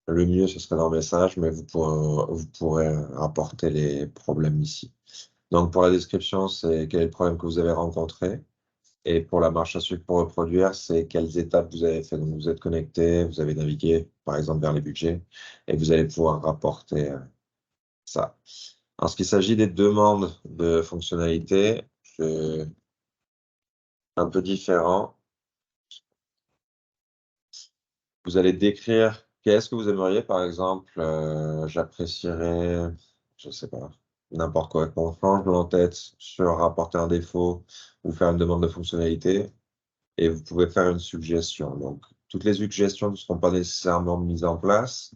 Le mieux, ce serait leur message, mais vous pourrez rapporter les problèmes ici. Donc, pour la description, c'est quel est le problème que vous avez rencontré. Et pour la marche à suivre pour reproduire, c'est quelles étapes vous avez fait. Donc, vous êtes connecté, vous avez navigué, par exemple, vers les budgets, et vous allez pouvoir rapporter ça. En ce qui s'agit des demandes de fonctionnalités, c'est un peu différent. Vous allez décrire qu'est-ce que vous aimeriez, par exemple, j'apprécierais, je sais pas, n'importe quoi, qu'on change de l'entête sur rapporter un défaut ou faire une demande de fonctionnalité, et vous pouvez faire une suggestion. Donc, toutes les suggestions ne seront pas nécessairement mises en place,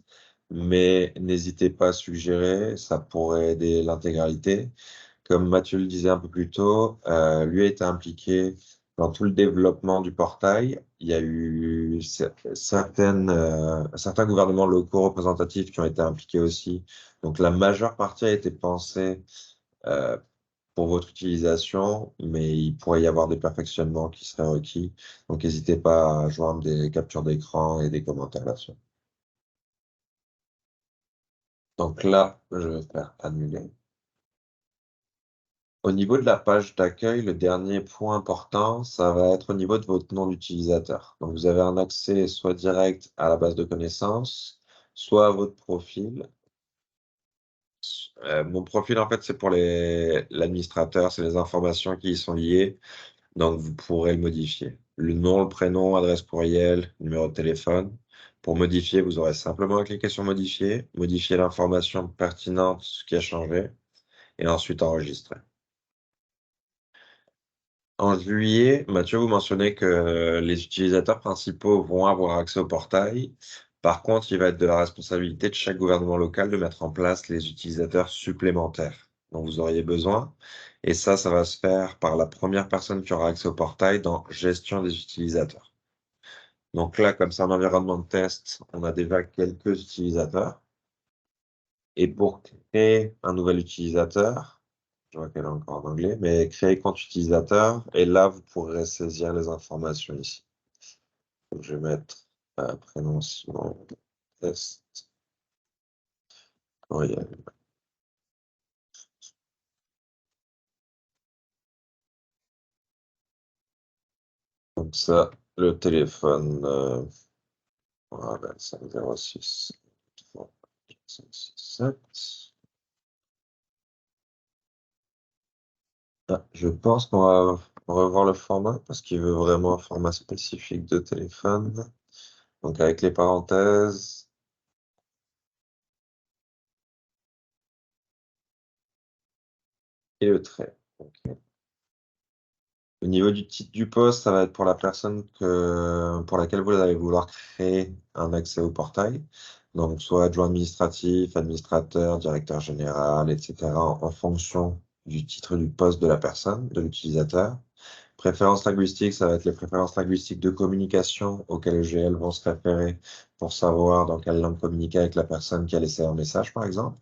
mais n'hésitez pas à suggérer, ça pourrait aider l'intégralité. Comme Mathieu le disait un peu plus tôt, lui a été impliqué dans tout le développement du portail. Il y a eu certains gouvernements locaux représentatifs qui ont été impliqués aussi. Donc la majeure partie a été pensée euh, pour votre utilisation, mais il pourrait y avoir des perfectionnements qui seraient requis. Donc n'hésitez pas à joindre des captures d'écran et des commentaires là-dessus. Donc là, je vais faire annuler. Au niveau de la page d'accueil, le dernier point important, ça va être au niveau de votre nom d'utilisateur. Donc, vous avez un accès soit direct à la base de connaissances, soit à votre profil. Mon profil, en fait, c'est pour l'administrateur, c'est les informations qui y sont liées. Donc, vous pourrez le modifier. Le nom, le prénom, adresse courriel, numéro de téléphone. Pour modifier, vous aurez simplement à cliquer sur modifier, modifier l'information pertinente, ce qui a changé, et ensuite enregistrer. En juillet, Mathieu, vous mentionnez que les utilisateurs principaux vont avoir accès au portail. Par contre, il va être de la responsabilité de chaque gouvernement local de mettre en place les utilisateurs supplémentaires dont vous auriez besoin. Et ça va se faire par la première personne qui aura accès au portail dans Gestion des utilisateurs. Donc là, comme c'est un environnement de test, on a déjà quelques utilisateurs. Et pour créer un nouvel utilisateur, je vois qu'elle est encore en anglais, mais créer compte utilisateur, et là, vous pourrez saisir les informations ici. Donc, je vais mettre prénom, Simon, test, courriel. Donc ça, le téléphone, 25 06 567. Ah, je pense qu'on va revoir le format parce qu'il veut vraiment un format spécifique de téléphone. Donc avec les parenthèses. Et le trait. Ok. Au niveau du titre du poste, ça va être pour la personne pour laquelle vous allez vouloir créer un accès au portail. Donc, soit adjoint administratif, administrateur, directeur général, etc., en fonction du titre du poste de la personne, de l'utilisateur. Préférences linguistiques, ça va être les préférences linguistiques de communication auxquelles les GL vont se référer pour savoir dans quelle langue communiquer avec la personne qui a laissé un message, par exemple.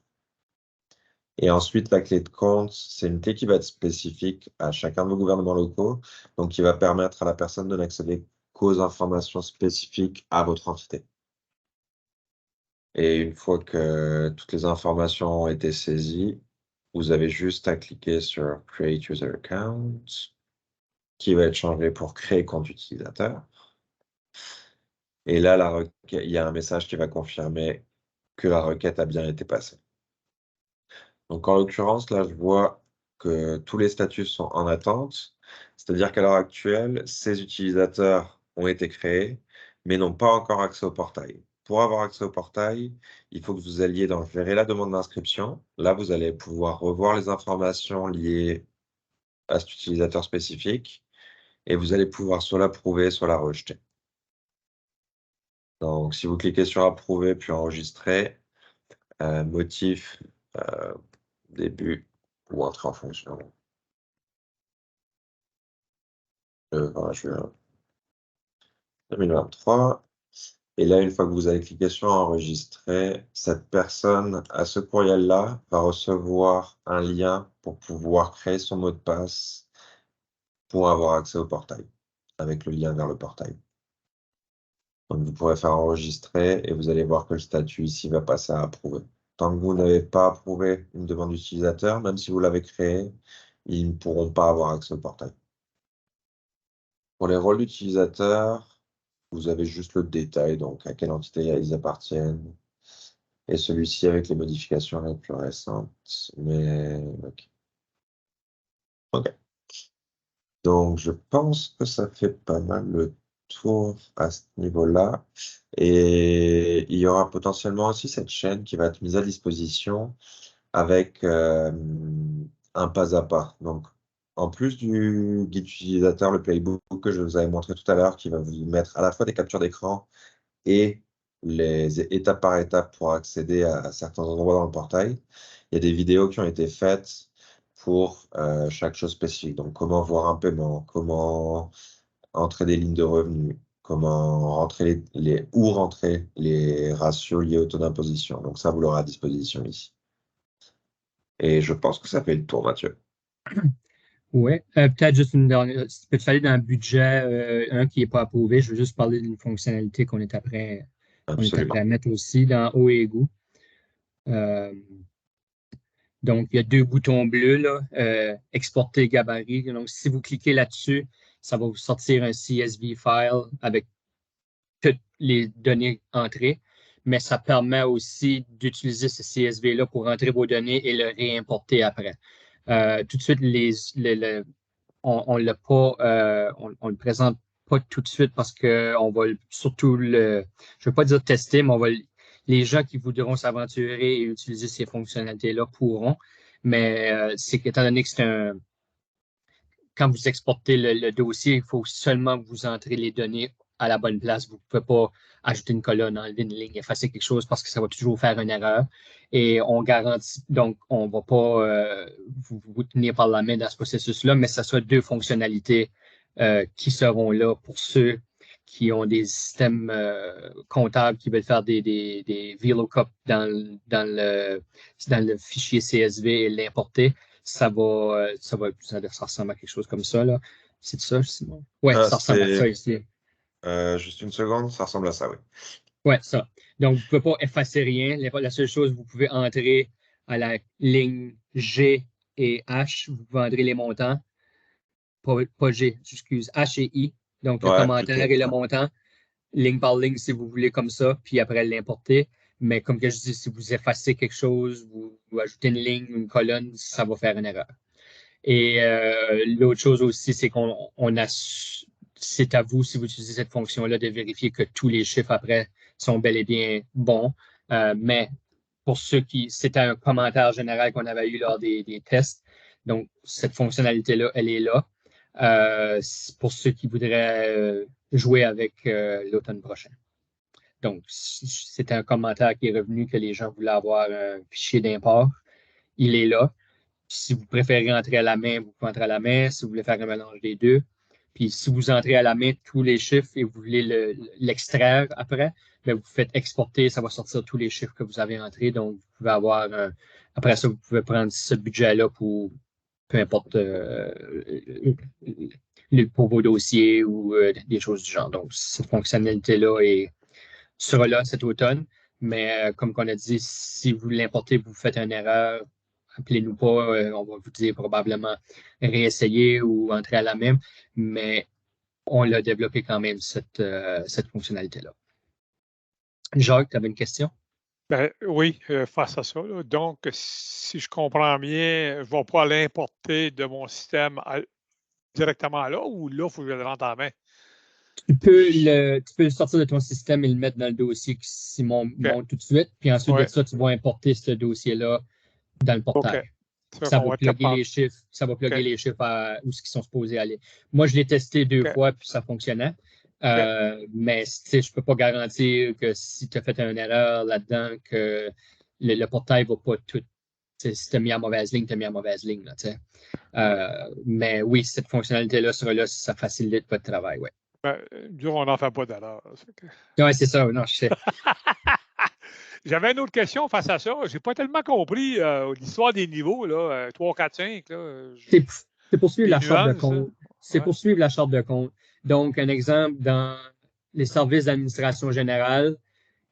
Et ensuite, la clé de compte, c'est une clé qui va être spécifique à chacun de vos gouvernements locaux, donc qui va permettre à la personne de n'accéder qu'aux informations spécifiques à votre entité. Et une fois que toutes les informations ont été saisies, vous avez juste à cliquer sur Create User Account, qui va être changé pour Créer compte utilisateur. Et là, il y a un message qui va confirmer que la requête a bien été passée. Donc, en l'occurrence, là, je vois que tous les statuts sont en attente. C'est-à-dire qu'à l'heure actuelle, ces utilisateurs ont été créés, mais n'ont pas encore accès au portail. Pour avoir accès au portail, il faut que vous alliez dans Gérer la demande d'inscription. Là, vous allez pouvoir revoir les informations liées à cet utilisateur spécifique et vous allez pouvoir soit l'approuver, soit la rejeter. Donc, si vous cliquez sur Approuver puis Enregistrer, motif, début ou entrée en fonction. Le 20 juin 2023. Et là, une fois que vous avez cliqué sur Enregistrer, cette personne à ce courriel-là va recevoir un lien pour pouvoir créer son mot de passe pour avoir accès au portail, avec le lien vers le portail. Donc, vous pourrez faire enregistrer et vous allez voir que le statut ici va passer à approuver. Tant que vous n'avez pas approuvé une demande d'utilisateur, même si vous l'avez créée, ils ne pourront pas avoir accès au portail. Pour les rôles d'utilisateurs, vous avez juste le détail, donc à quelle entité ils appartiennent, et celui-ci avec les modifications les plus récentes. Mais ok. Donc, je pense que ça fait pas mal le tour à ce niveau-là. Et il y aura potentiellement aussi cette chaîne qui va être mise à disposition avec un pas à pas. Donc, en plus du guide utilisateur, le playbook que je vous avais montré tout à l'heure, qui va vous mettre à la fois des captures d'écran et les étapes par étape pour accéder à certains endroits dans le portail, il y a des vidéos qui ont été faites pour chaque chose spécifique. Donc, comment voir un paiement, comment entrer des lignes de revenus, comment rentrer où rentrer les ratios liés au taux d'imposition. Donc, ça, vous l'aurez à disposition ici. Et je pense que ça fait le tour, Mathieu. Oui, peut-être juste une dernière. Peux-tu aller dans le budget, un qui n'est pas approuvé? Je veux juste parler d'une fonctionnalité qu'on est après à Absolument. mettre aussi dans Eau et Égout. Euh, donc, il y a deux boutons bleus, là, exporter gabarit. Donc, si vous cliquez là-dessus, ça va vous sortir un CSV file avec toutes les données entrées, mais ça permet aussi d'utiliser ce CSV-là pour entrer vos données et le réimporter après. Tout de suite, on l'a pas, on le présente pas tout de suite parce que on va surtout je veux pas dire tester, mais les gens qui voudront s'aventurer et utiliser ces fonctionnalités-là pourront. Mais c'est qu'étant donné que quand vous exportez le dossier, il faut seulement que vous entrez les données à la bonne place. Vous ne pouvez pas ajouter une colonne, enlever une ligne, effacer quelque chose parce que ça va toujours faire une erreur. Et on garantit, donc, on ne va pas vous tenir par la main dans ce processus-là, mais ça sera deux fonctionnalités qui seront là pour ceux qui ont des systèmes comptables qui veulent faire des VLOOKUP dans le fichier CSV et l'importer. Ça ressemble à quelque chose comme ça, là. C'est ça, Simon? Ouais, ça ressemble à ça ici. Juste une seconde, ça ressemble à ça, oui. Ouais, ça. Donc, vous ne pouvez pas effacer rien. La seule chose, vous pouvez entrer à la ligne G et H, vous pouvez entrer les montants. Pas G, excuse, H et I. Donc, le Ouais, commentaire plutôt. et le montant, ligne par ligne si vous voulez comme ça, puis après l'importer. Mais comme que je dis, si vous effacez quelque chose, vous ajoutez une ligne, une colonne, ça va faire une erreur. Et l'autre chose aussi, c'est c'est à vous, si vous utilisez cette fonction-là, de vérifier que tous les chiffres après sont bel et bien bons. Mais pour ceux c'était un commentaire général qu'on avait eu lors des tests. Donc, cette fonctionnalité-là, elle est là. Pour ceux qui voudraient jouer avec l'automne prochain. Donc, c'était un commentaire qui est revenu que les gens voulaient avoir un fichier d'import. Il est là. Si vous préférez entrer à la main, vous pouvez entrer à la main. Si vous voulez faire un mélange des deux. Puis si vous entrez à la main tous les chiffres et vous voulez l'extraire après, bien, vous faites exporter, ça va sortir tous les chiffres que vous avez entrés. Donc, vous pouvez avoir après ça, vous pouvez prendre ce budget-là pour peu importe pour vos dossiers ou des choses du genre. Donc, cette fonctionnalité-là sera là cet automne. Mais comme on a dit, si vous l'importez, vous faites une erreur, appelez-nous pas, on va vous dire probablement réessayer ou entrer à la même, mais on l'a développé quand même, cette fonctionnalité-là. Jacques, tu avais une question? Ben, oui, face à ça. Là. Donc, si je comprends bien, je ne vais pas l'importer de mon système directement là ou là, il faut que je le rentre en main? Tu peux le sortir de ton système et le mettre dans le dossier qui Simon monte tout de suite. Puis ensuite de ça, tu vas importer ce dossier-là dans le portail. Ça va plugger les chiffres. Ça va plugger les chiffres où ils sont supposés aller. Moi, je l'ai testé 2 fois puis ça fonctionnait. Mais je ne peux pas garantir que si tu as fait une erreur là-dedans, que le portail ne va pas tout. Si tu as mis en mauvaise ligne, tu as mis en mauvaise ligne. Là, mais oui, cette fonctionnalité-là sera là si ça facilite votre travail. Ouais. Ben, on n'en fait pas d'erreur. Oui, c'est ça. Non, je sais. J'avais une autre question face à ça. Je n'ai pas tellement compris l'histoire des niveaux, là, 3, 4, 5. C'est pour suivre la charte de nuances, compte. C'est pour suivre la charte de compte. Donc, un exemple, dans les services d'administration générale,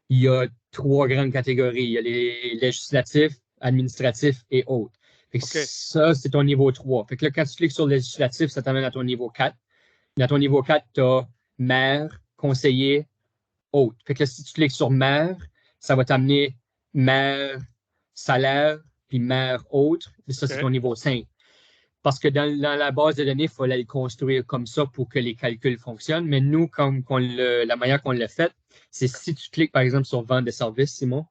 il y a 3 grandes catégories. Il y a les législatifs, administratifs et autres. Ça, c'est ton niveau 3. Fait que là, quand tu cliques sur législatif, ça t'amène à ton niveau 4. Dans ton niveau 4, tu as maire, conseiller, autres. Fait que là, si tu cliques sur maire, ça va t'amener maire, salaire, puis maire, autre. Et ça, c'est ton niveau 5. Parce que dans la base de données, il fallait le construire comme ça pour que les calculs fonctionnent. Mais nous, la manière qu'on l'a fait, c'est si tu cliques, par exemple, sur vente de services, Simon,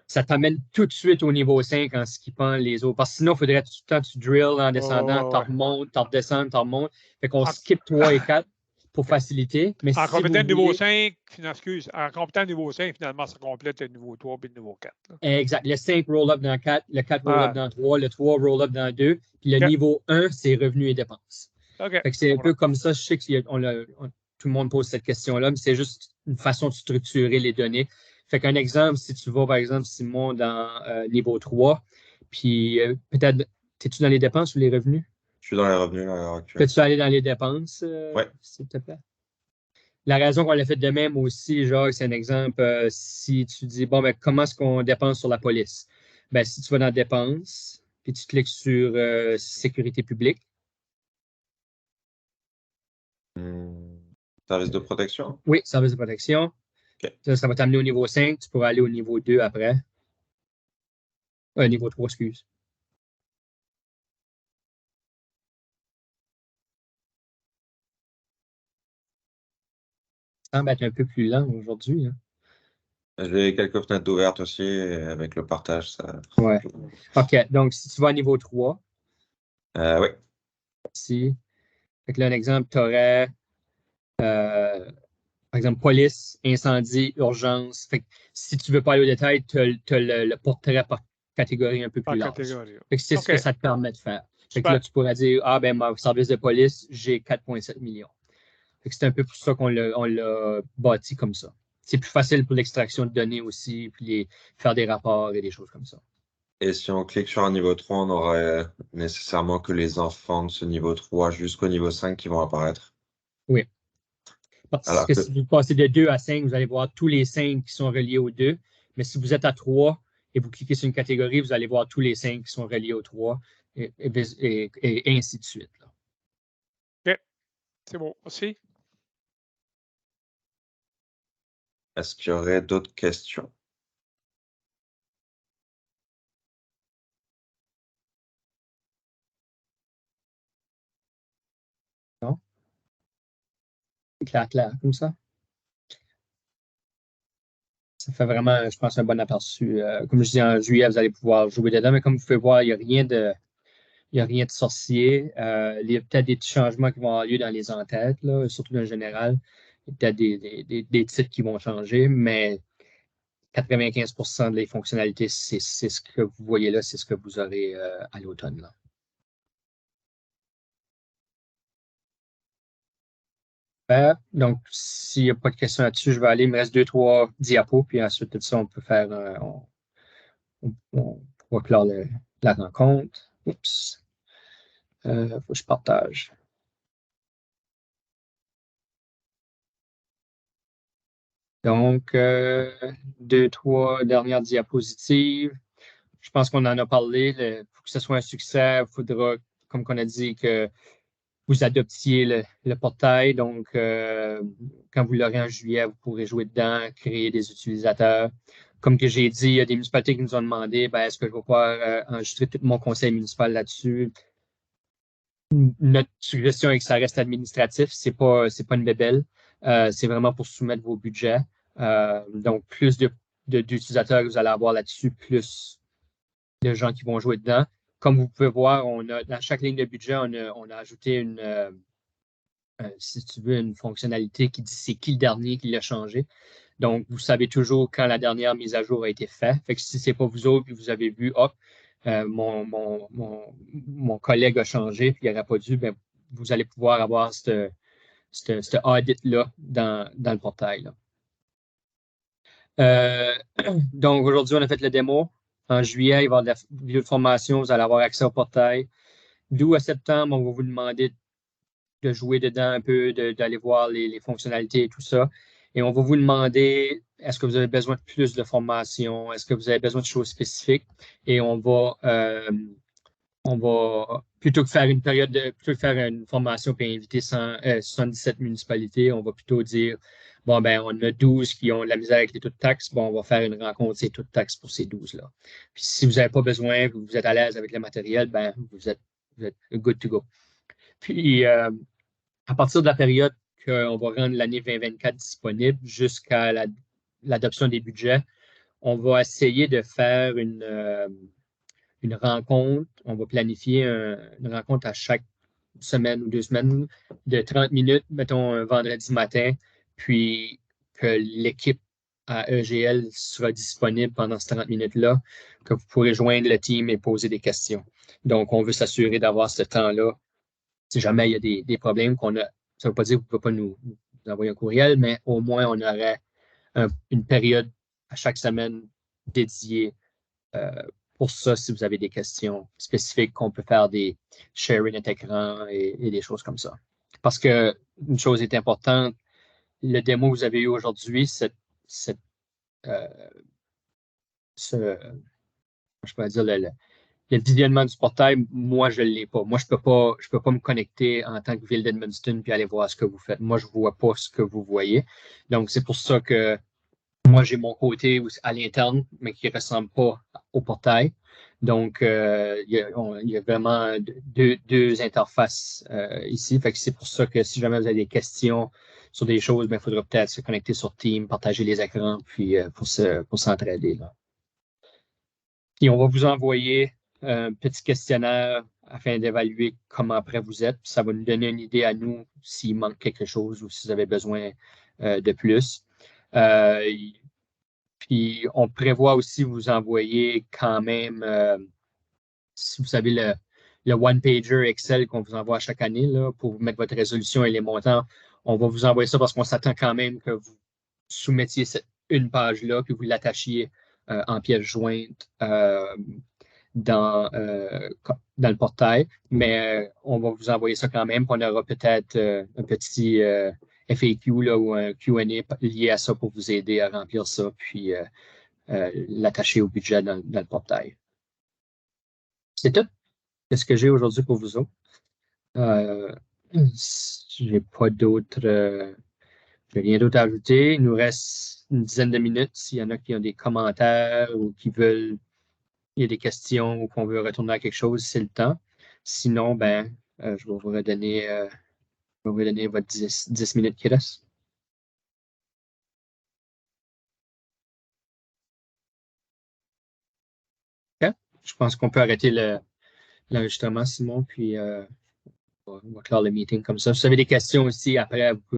ça t'amène tout de suite au niveau 5 en skippant les autres. Parce que sinon, il faudrait tout le temps que tu drills en descendant, tu remontes, tu redescends, tu remontes. Fait qu'on skip 3 et 4 pour faciliter. Mais en si complétant vous le niveau voulez... 5, en complétant le niveau 5, finalement, ça complète le niveau 3 et le niveau 4. Là. Exact. Le 5 roll-up dans 4, le 4 roll-up dans 3, le 3 roll-up dans 2, puis le niveau 1, c'est revenus et dépenses. Fait que c'est un peu comme ça. Je sais que tout le monde pose cette question-là, mais c'est juste une façon de structurer les données. Fait qu'un exemple, si tu vas, par exemple, Simon, dans niveau 3, puis peut-être, es-tu dans les dépenses ou les revenus? Je suis dans les revenus à l'heure actuelle. Peux-tu aller dans les dépenses, s'il te plaît? La raison qu'on l'a fait de même aussi, Jacques, c'est un exemple, si tu dis, bon, ben, comment est-ce qu'on dépense sur la police? Ben, si tu vas dans dépenses, puis tu cliques sur sécurité publique. Service de protection? Oui, service de protection. Ça va t'amener au niveau 5. Tu pourras aller au niveau 2 après. Niveau 3, excuse. Ça semble être un peu plus lent aujourd'hui. Hein. J'ai quelques fenêtres ouvertes aussi avec le partage. Ça... Ouais. OK. Donc, si tu vas à niveau 3. Oui. Ici. Fait que là, un exemple, tu aurais, par exemple, police, incendie, urgence. Fait que si tu ne veux pas aller au détail, tu as le portrait par catégorie un peu plus large. Fait que c'est ce que ça te permet de faire. Fait que là, tu pourrais dire, ben, mon service de police, j'ai 4,7 millions. Fait que c'est un peu pour ça qu'on l'a bâti comme ça. C'est plus facile pour l'extraction de données aussi, puis faire des rapports et des choses comme ça. Et si on clique sur un niveau 3, on aurait nécessairement que les enfants de ce niveau 3 jusqu'au niveau 5 qui vont apparaître. Oui. Parce que si vous passez de 2 à 5, vous allez voir tous les 5 qui sont reliés aux 2. Mais si vous êtes à 3 et vous cliquez sur une catégorie, vous allez voir tous les 5 qui sont reliés aux 3 et ainsi de suite. Là. OK. C'est bon. Merci. Est-ce qu'il y aurait d'autres questions? Non? Clair, comme ça. Ça fait vraiment, je pense, un bon aperçu. Comme je dis, en juillet, vous allez pouvoir jouer dedans, mais comme vous pouvez voir, il n'y a rien de sorcier. Il y a peut-être des petits changements qui vont avoir lieu dans les entêtes, là, surtout dans le général. Il y a peut-être des titres qui vont changer, mais 95% des fonctionnalités, c'est ce que vous voyez là, c'est ce que vous aurez à l'automne. Là. Donc, s'il n'y a pas de questions là-dessus, je vais aller. Il me reste 2-3 diapos, puis ensuite de ça, on peut faire on pourra clore la rencontre. Oups. Faut que je partage. Donc, 2, 3 dernières diapositives. Je pense qu'on en a parlé. Pour que ce soit un succès, il faudra, comme on a dit, que vous adoptiez le portail. Donc, quand vous l'aurez en juillet, vous pourrez jouer dedans, créer des utilisateurs. Comme que j'ai dit, il y a des municipalités qui nous ont demandé, est-ce que je vais pouvoir enregistrer tout mon conseil municipal là-dessus? Notre suggestion est que ça reste administratif, c'est pas une bébelle. C'est vraiment pour soumettre vos budgets. Donc, plus d'utilisateurs que vous allez avoir là-dessus, plus de gens qui vont jouer dedans. Comme vous pouvez voir, dans chaque ligne de budget, on a ajouté si tu veux, une fonctionnalité qui dit c'est qui le dernier qui l'a changé. Donc, vous savez toujours quand la dernière mise à jour a été faite. Fait que si ce n'est pas vous autres, puis vous avez vu, hop, mon collègue a changé, puis il n'aurait pas dû, vous allez pouvoir avoir ce audit-là dans le portail. Donc, aujourd'hui, on a fait le démo. En juillet, il va y avoir de la vidéo de formation, vous allez avoir accès au portail. D'où à septembre, on va vous demander de jouer dedans un peu, d'aller voir les fonctionnalités et tout ça. Et on va vous demander, est-ce que vous avez besoin de plus de formation? Est-ce que vous avez besoin de choses spécifiques? Et on va plutôt que faire une formation et inviter 77 municipalités, on va plutôt dire, on a 12 qui ont de la misère avec les taux de taxes, on va faire une rencontre ces taux de taxes pour ces 12-là. Puis si vous n'avez pas besoin, vous êtes à l'aise avec le matériel, vous êtes good to go. Puis, à partir de la période qu'on va rendre l'année 2024 disponible jusqu'à l'adoption des budgets, on va essayer de faire une rencontre. On va planifier une rencontre à chaque semaine ou 2 semaines de 30 minutes, mettons un vendredi matin, puis que l'équipe à EGL sera disponible pendant ces 30 minutes-là, que vous pourrez joindre le team et poser des questions. Donc, on veut s'assurer d'avoir ce temps-là. Si jamais il y a des problèmes ça ne veut pas dire que vous ne pouvez pas nous envoyer un courriel, mais au moins on aurait une période à chaque semaine dédiée pour ça si vous avez des questions spécifiques, qu'on peut faire des sharing d'écran et des choses comme ça. Parce que une chose est importante, le démo que vous avez eu aujourd'hui, je pourrais dire le visionnement du portail, moi, je ne l'ai pas. Moi, je peux pas me connecter en tant que ville d'Edmundston puis aller voir ce que vous faites. Moi, je ne vois pas ce que vous voyez. Donc, c'est pour ça que moi, j'ai mon côté à l'interne, mais qui ne ressemble pas au portail. Donc, il y a vraiment deux interfaces ici. Fait que c'est pour ça que si jamais vous avez des questions sur des choses, il faudra peut-être se connecter sur Teams, partager les écrans, puis pour s'entraider, là. Puis, on va vous envoyer un petit questionnaire afin d'évaluer comment prêt vous êtes. Ça va nous donner une idée à nous s'il manque quelque chose ou si vous avez besoin de plus. Puis, on prévoit aussi vous envoyer quand même, si vous savez, le one-pager Excel qu'on vous envoie chaque année là, pour vous mettre votre résolution et les montants. On va vous envoyer ça parce qu'on s'attend quand même que vous soumettiez une page-là, puis vous l'attachiez en pièce jointe dans le portail. Mais on va vous envoyer ça quand même. Puis on aura peut-être un petit FAQ là, ou un Q&A lié à ça pour vous aider à remplir ça, puis l'attacher au budget dans le portail. C'est tout. C'est ce que j'ai aujourd'hui pour vous autres. J'ai pas d'autres. J'ai rien d'autre à ajouter. Il nous reste une dizaine de minutes. S'il y en a qui ont des commentaires ou qui veulent, il y a des questions ou qu'on veut retourner à quelque chose, c'est le temps. Sinon, je vais vous redonner, votre 10 minutes qui restent. OK. Je pense qu'on peut arrêter l'enregistrement, Simon, puis on va clore le meeting comme ça. Si vous avez des questions aussi, après, vous pouvez